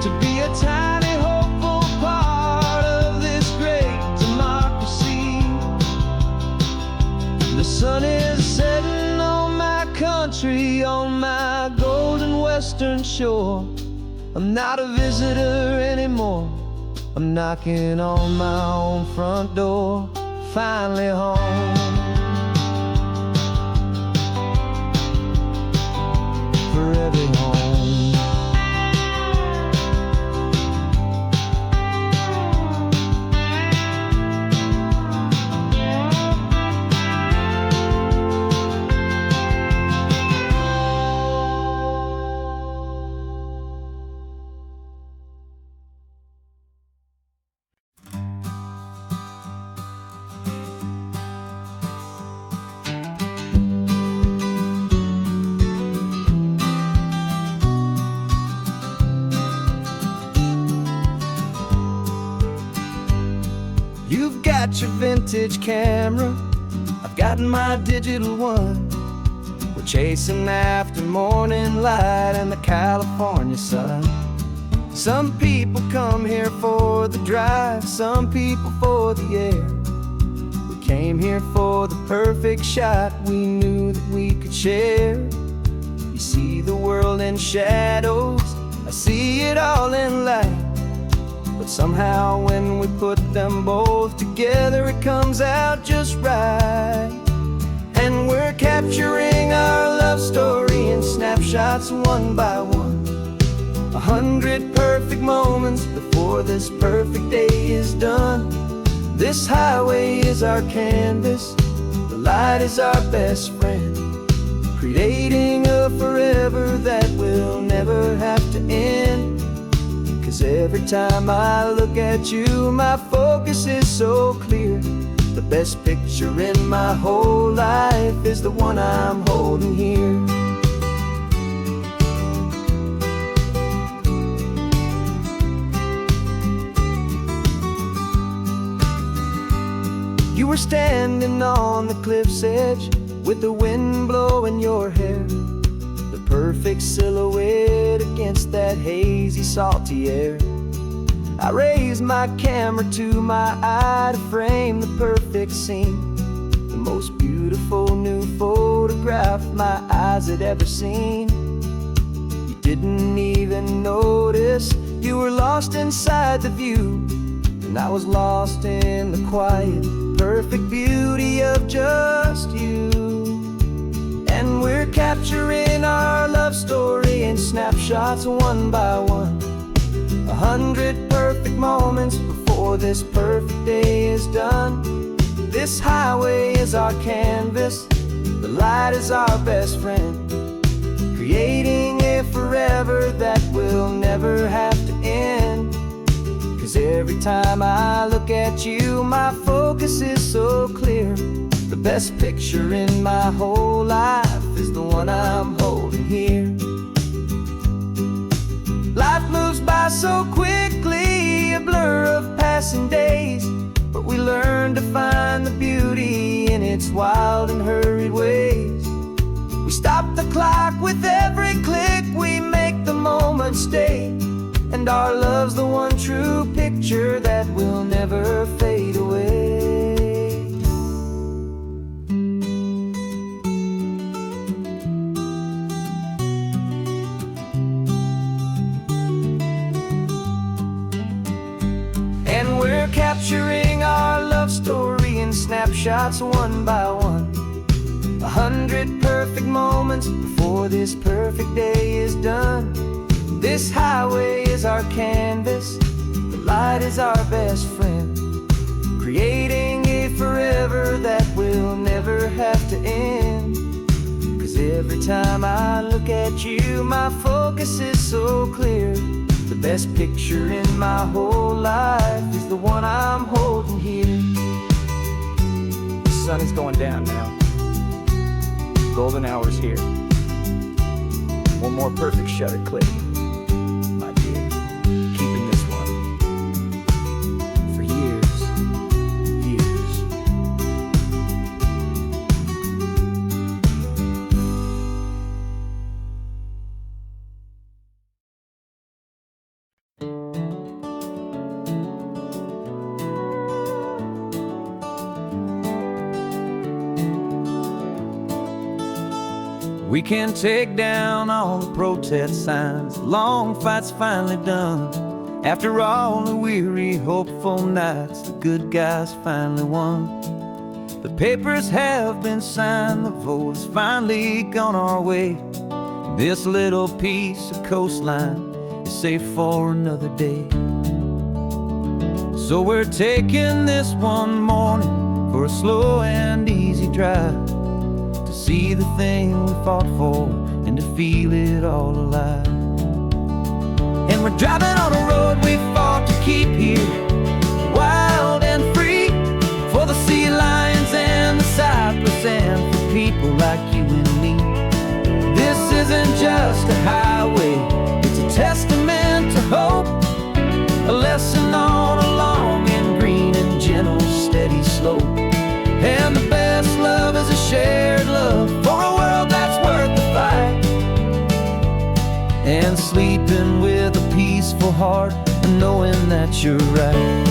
to be a tiny hopeful part of this great democracy. The sun is setting on my country, on my golden western shore. I'm not a visitor anymore, I'm knocking on my own front door, finally home. vintage camera, I've gotten my digital one. We're chasing after morning light and the California sun. Some people come here for the drive, some people for the air. We came here for the perfect shot we knew that we could share. You see the world in shadows, I see it all in light. But somehow when we put them both together, it comes out just right. And we're capturing our love story in snapshots one by one. 100 perfect moments before this perfect day is done. This highway is our canvas, the light is our best friend, creating a forever that will never have to end. 'Cause every time I look at you, my focus is so clear. The best picture in my whole life is the one I'm holding here. You were standing on the cliff's edge with the wind blowing your hair, the perfect silhouette against that hazy, salty air. I raised my camera to my eye to frame the perfect scene, the most beautiful new photograph my eyes had ever seen. You didn't even notice you were lost inside the view, and I was lost in the quiet, perfect beauty of just you. And we're capturing our love story in snapshots one by one. 100 perfect moments before this perfect day is done. This highway is our canvas, the light is our best friend, creating a forever that will never have to end. 'Cause every time I look at you, my focus is so clear. The best picture in my whole life is the one I'm holding here. Life moves by so quickly, a blur of passing days, but we learn to find the beauty in its wild and hurried ways. We stop the clock with every click, we make the moment stay, and our love's the one true picture that will never fade away. And we're capturing our love story in snapshots one by one. 100 perfect moments before this perfect day is done. This highway is our canvas, the light is our best friend, creating a forever that will never have to end. 'Cause every time I look at you, my focus is so clear. The best picture in my whole life is the one I'm holding here. The sun is going down now. Golden hour's here. One more perfect shutter click. Keeping this one for years, years. We can take down all the protest signs, long fight's finally done. After all the weary, hopeful nights, the good guys finally won. The papers have been signed, the vote has finally gone our way. This little piece of coastline is safe for another day. So we're taking this one morning for a slow and easy drive, to see the thing we fought for and to feel it all alive. And we're driving on a road we fought to keep here, wild and free, for the sea lions and the cypress and for people like you and me. This isn't just a highway, it's a testament to hope, a lesson on a long and green and gentle, steady slope. peaceful heart and knowing that you're right.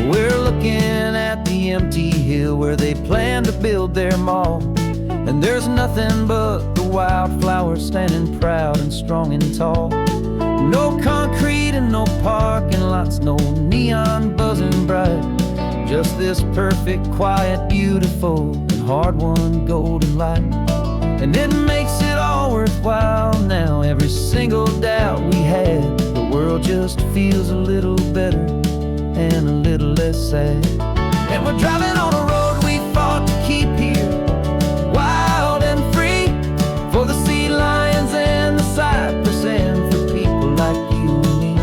We're looking at the empty hill where they plan to build their mall, and there's nothing but the wildflowers standing proud and strong and tall. No concrete and no parking lots, no neon buzzing bright, just this perfect, quiet, beautiful, and hard-won golden light. And it makes it all worthwhile now. Every single doubt we had, the world just feels a little better and a little less sad. And we're driving on a road we fought to keep here, wild and free, for the sea lions and the cypress, and for people like you and me.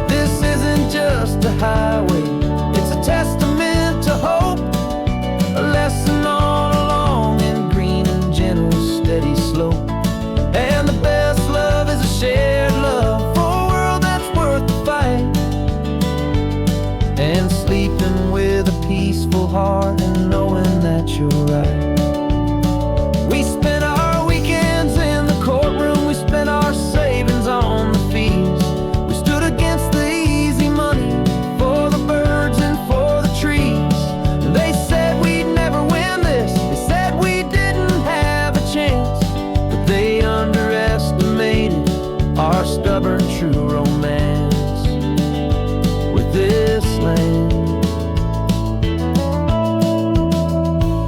This isn't just a highway, it's a testament to hope, a lesson on a long and green and gentle steady slope. And the best love is a shared love for a world that's worth the fight, and sleeping with a peaceful heart and knowing that you're right. We spent our weekends in the courtroom, we spent our savings on the fees. We stood against the easy money for the birds and for the trees. And they said we'd never win this, they said we didn't have a chance, but they underestimated our stubborn true romance with this land.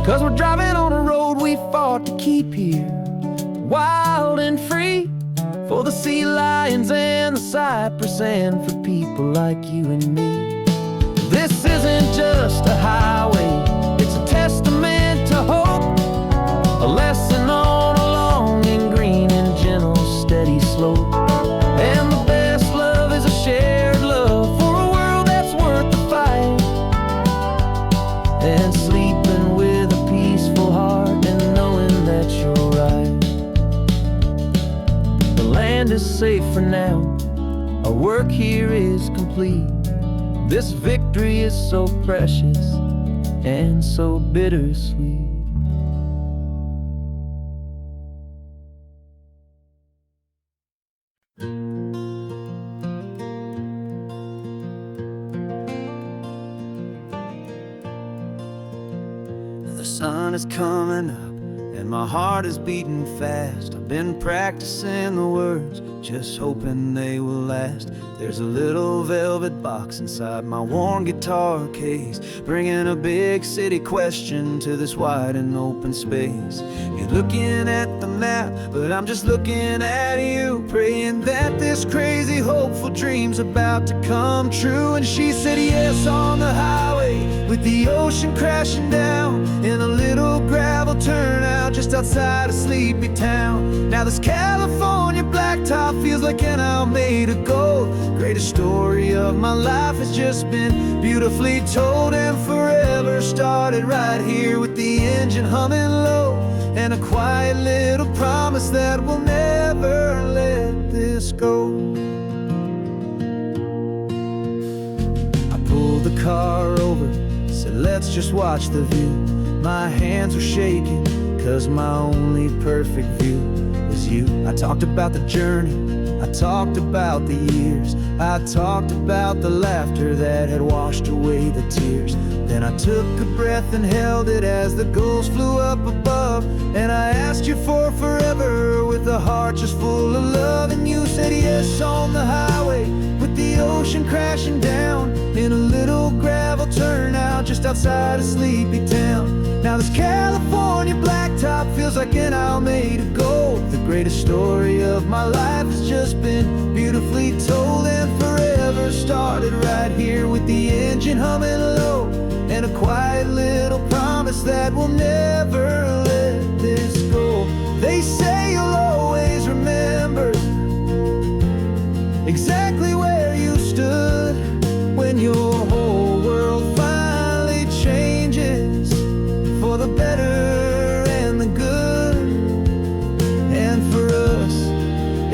'Cause we're driving on a road we fought to keep here, wild and free, for the sea lions and the cypress, and for people like you and me. This isn't just a highway, it's a testament to hope, a lesson on a long and green and gentle steady slope. And the best love is a shared love for a world that's worth the fight, and sleeping with a peaceful heart and knowing that you're right. The land is safe for now, our work here is complete. This victory is so precious and so bittersweet. The sun is coming up and my heart is beating fast. I've been practicing the words, just hoping they will last. There's a little velvet box inside my worn guitar case, bringing a big city question to this wide and open space. You're looking at the map, but I'm just looking at you, praying that this crazy hopeful dream's about to come true. And she said yes on the highway, with the ocean crashing down in a little gravel turnout just outside a sleepy town. Now this California blacktop feels like an hour made of gold. Greatest story of my life has just been beautifully told, and forever started right here with the engine humming low, and a quiet little promise that we'll never let this go. I pulled the car over, said let's just watch the view. My hands were shaking, 'cause my only perfect view was you. I talked about the journey, I talked about the years, I talked about the laughter that had washed away the tears. Then I took a breath and held it as the gulls flew up above, and I asked you for forever with a heart just full of love. And you said yes on the highway, with the ocean crashing down in a little gravel turnout just outside a sleepy town. Now this California blacktop feels like an hour made of gold. The greatest story of my life has just been beautifully told, and forever started right here with the engine humming low, and a quiet little promise that we'll never let this go. They say you'll always remember exactly where you stood when your whole world finally changes for the better and the good. And for us,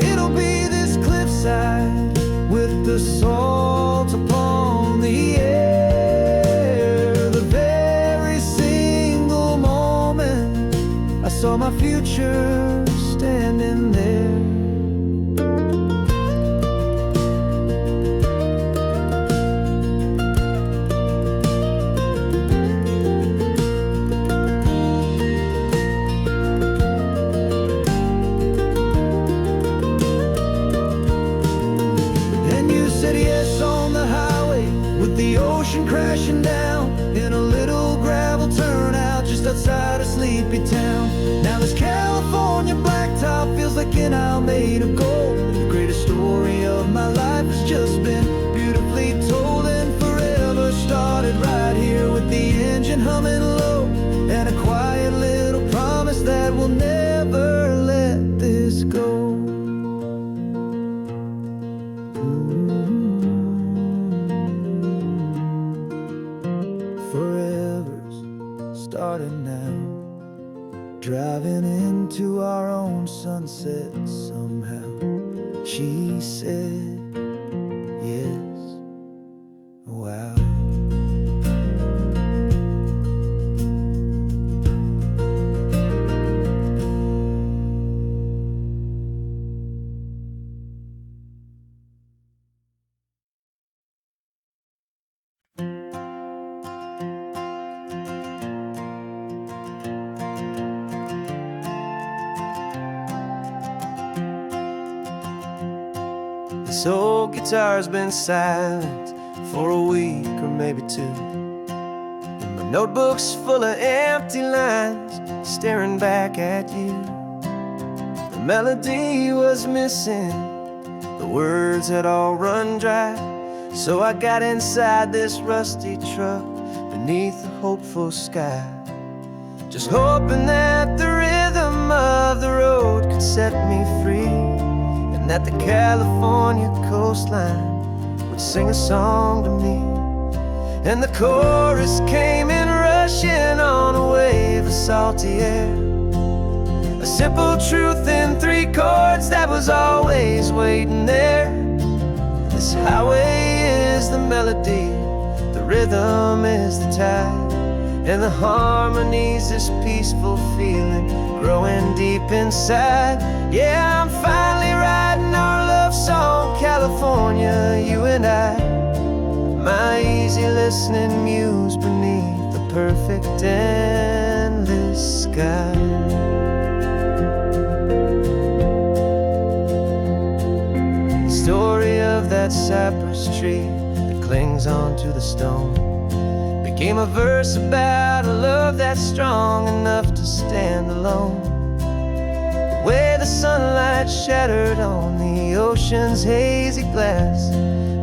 it'll be this cliffside with the salt upon the air. The very single moment I saw my future standing been there. Then you said yes on the highway with the ocean crashing down in a little gravel turnout just outside of Sleepy Town. Now this California blacktop feels like an isle made of gold. The greatest story of my life has just been beautifully told, and forever started right here with the engine humming low, and a quiet little promise that we'll never let this go. Forever's started now, driving into our own sunset somehow. She said yes, wow. This old guitar's been silent for a week or maybe two, and my notebook's full of empty lines staring back at you. The melody was missing, the words had all run dry, so I got inside this rusty truck beneath the hopeful sky, just hoping that the rhythm of the road could set me free, and that the California coastline would sing a song to me. And the chorus came in rushing on a wave of salty air, a simple truth in 3 chords that was always waiting there. This highway is the melody, the rhythm is the tide, and the harmony's this peaceful feeling growing deep inside. Yeah, I'm finally writing our love song, California, you and I, my easy listening muse beneath the perfect endless sky. The story of that cypress tree that clings onto the stone became a verse about a love that's strong enough to stand alone. The way the sunlight shattered on the ocean's hazy glass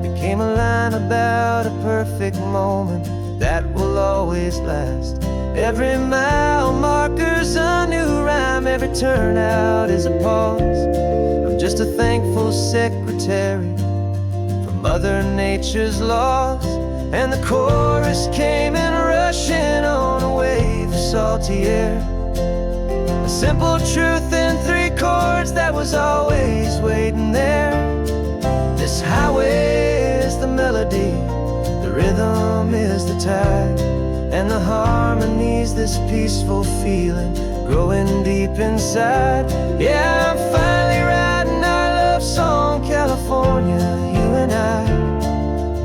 became a line about a perfect moment that will always last. Every mile marker's a new rhyme, every turnout is a pause. I'm just a thankful secretary for Mother Nature's laws. And the chorus came in rushing on a wave of salty air, a simple truth in 3 chords that was always waiting there. This highway is the melody, the rhythm is the tide, and the harmony's this peaceful feeling growing deep inside. Yeah, I'm finally writing our love song, California, you and I,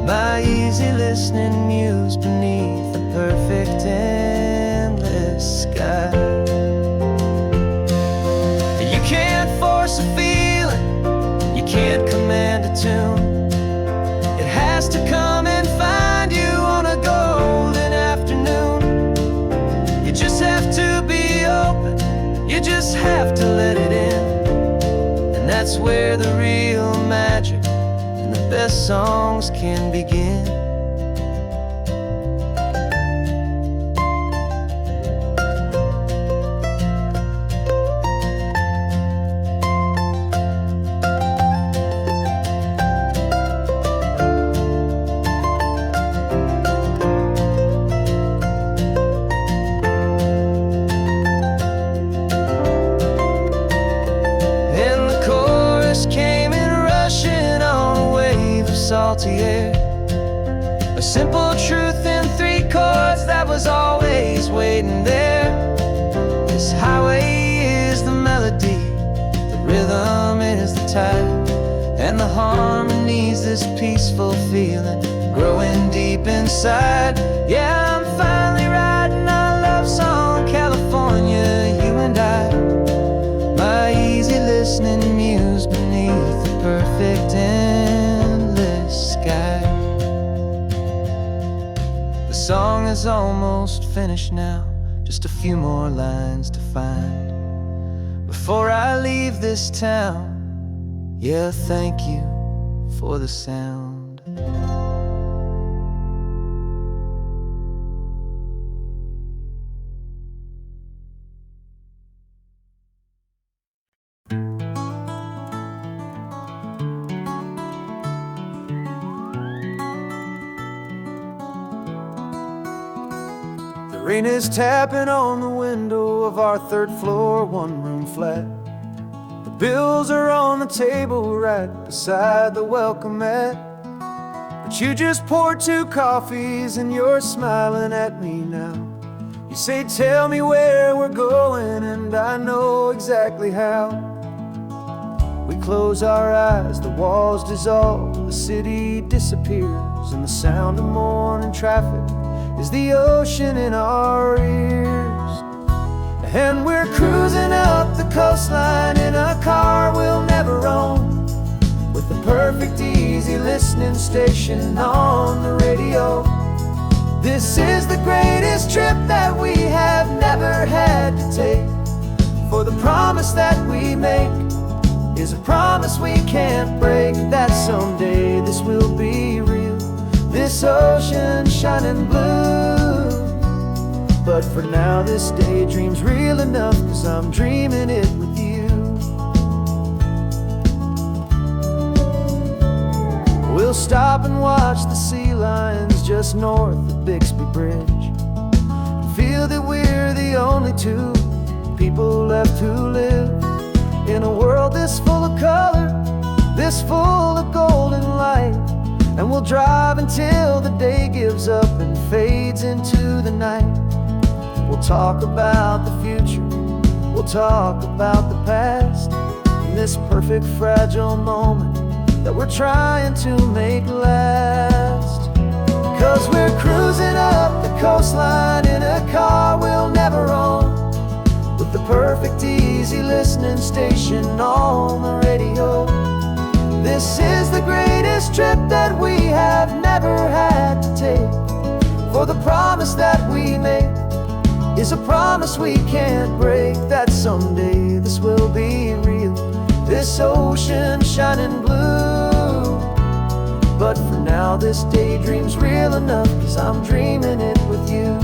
my easy listening muse beneath the perfect endless sky. You can't force a feeling, you can't command a tune. It has to come and find you on a golden afternoon. You just have to be open, you just have to let it in, and that's where the real magic, the best songs can begin. And the chorus came in rushing on a wave of salty air, a simple truth in 3 chords that was always waiting there. This highway is the melody, the inside. Yeah, I'm finally writing our love song, California, you and I. My easy listening muse beneath the perfect endless sky. The song is almost finished now, just a few more lines to find before I leave this town. Yeah, thank you for the sound. The rain is tapping on the window of our third floor, one-room flat. The bills are on the table right beside the welcome mat. But you just poured 2 coffees and you're smiling at me now. You say, tell me where we're going, and I know exactly how. We close our eyes, the walls dissolve, the city disappears, and the sound of morning traffic is the ocean in our ears. And we're cruising up the coastline in a car we'll never own, with the perfect easy listening station on the radio. This is the greatest trip that we have never had to take, for the promise that we make is a promise we can't break, that someday this will be real, this ocean shining blue. But for now this daydream's real enough, 'cause I'm dreaming it with you. We'll stop and watch the sea lions just north of Bixby Bridge, and feel that we're the only 2 people left who live in a world this full of color, this full of golden light. And we'll drive until the day gives up and fades into the night. We'll talk about the future, we'll talk about the past, in this perfect fragile moment that we're trying to make last. 'Cause we're cruising up the coastline in a car we'll never own, with the perfect easy listening station on the radio. This is the greatest trip that we have never had to take, for the promise that we make is a promise we can't break, that someday this will be real, this ocean shining blue. But for now this daydream's real enough, 'cause I'm dreaming it with you.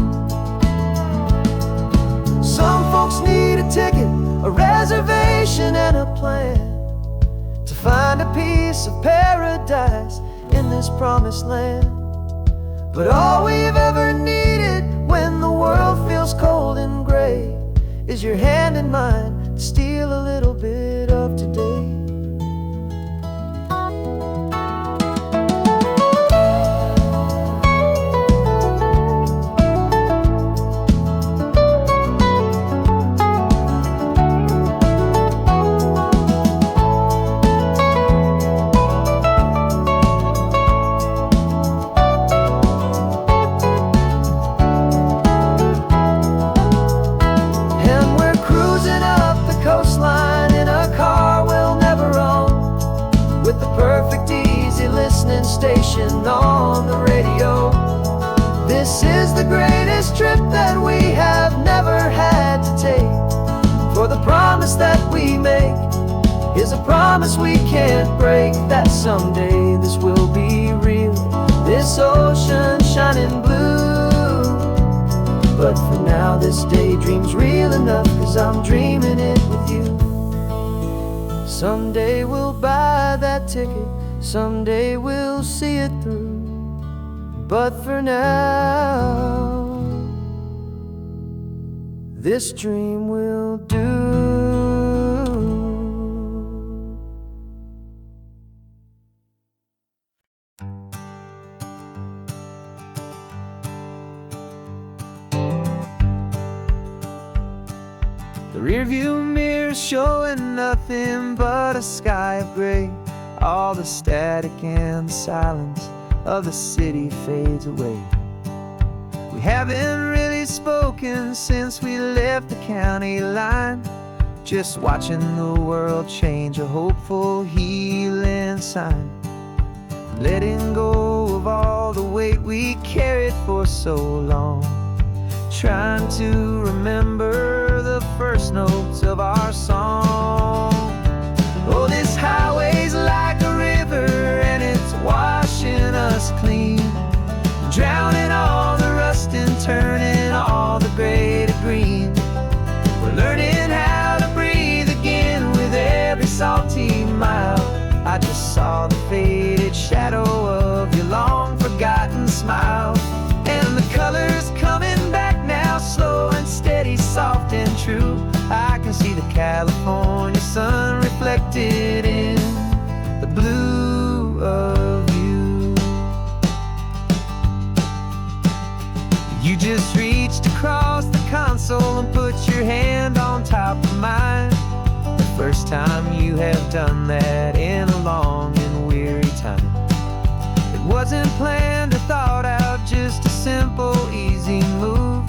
Some folks need a ticket, a reservation and a plan to find a piece of paradise in this promised land. But all we've ever needed when the world feels cold and gray is your hand in mine to steal a little bit of today. Station on the radio. This is the greatest trip that we have never had to take, for the promise that we make is a promise we can't break, that someday this will be real, this ocean shining blue. But for now this daydream's real enough, 'cause I'm dreaming it with you. Someday we'll buy that ticket, someday we'll see it through. But for now, this dream will do. The rearview mirror's showing nothing but a sky of gray. All the static and the silence of the city fades away. We haven't really spoken since we left the county line, just watching the world change, a hopeful healing sign. Letting go of all the weight we carried for so long, trying to remember the first notes of our song. Oh, this highway's like a river and it's washing us clean, drowning all the rust and turning all the gray to green. We're learning how to breathe again with every salty mile. I just saw the faded shadow of your long forgotten smile, and the colors coming back now, slow and steady, soft and true. I can see the California sun reflected in the blue of you. You just reached across the console and put your hand on top of mine. The first time you have done that in a long and weary time. It wasn't planned or thought out, just a simple, easy move.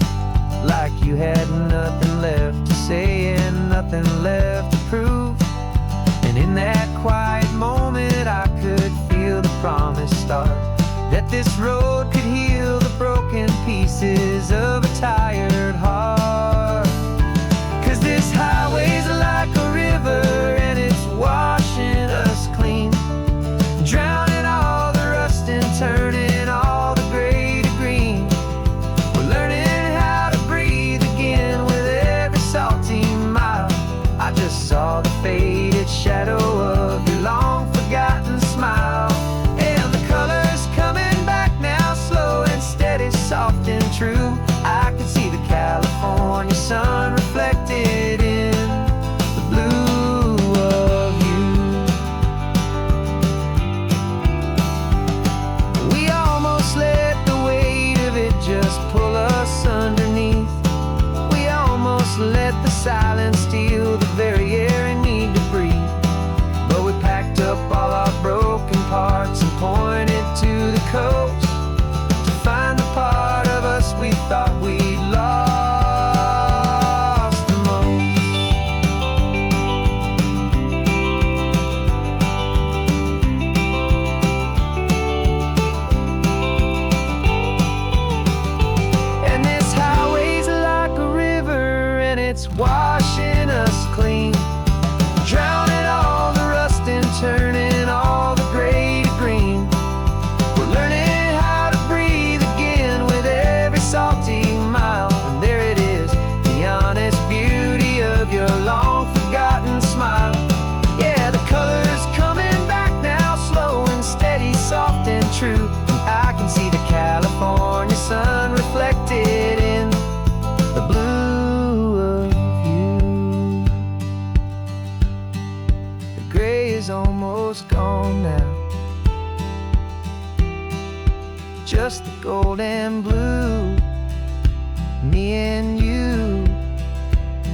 Like you had nothing left to say and nothing left to prove. And in that quiet moment I could feel the promise start, that this road could heal the broken pieces of a tired heart. 'Cause this highway's like a river and it's washing us clean, drowning all the rust and turning all the gray to green. We're learning how to breathe again with every salty mile. I just saw the faded shadow of your long forgotten smile, and the colors coming back now, slow and steady, soft and true. I can see the California sun reflected in the blue of you. We almost let the weight of it just pull us underneath. We almost let the silence steal the very air I need to breathe. But we packed up all our broken parts and pointed to the coast to find the part of us we thought we'd lost the most. And this highway's like a river and it's washing us clean, drowning all the rust and turning all the gray to green. We're learning how to breathe again with every salty mile. And there it is, the honest beauty of your long forgotten smile. Yeah, the colors coming back now, slow and steady, soft and true. I can see the California sun reflected in the blue of you. The gray is almost gone now, just the gold and blue. Me and you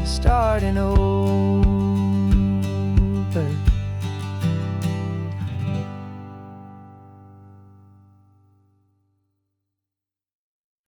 starting over.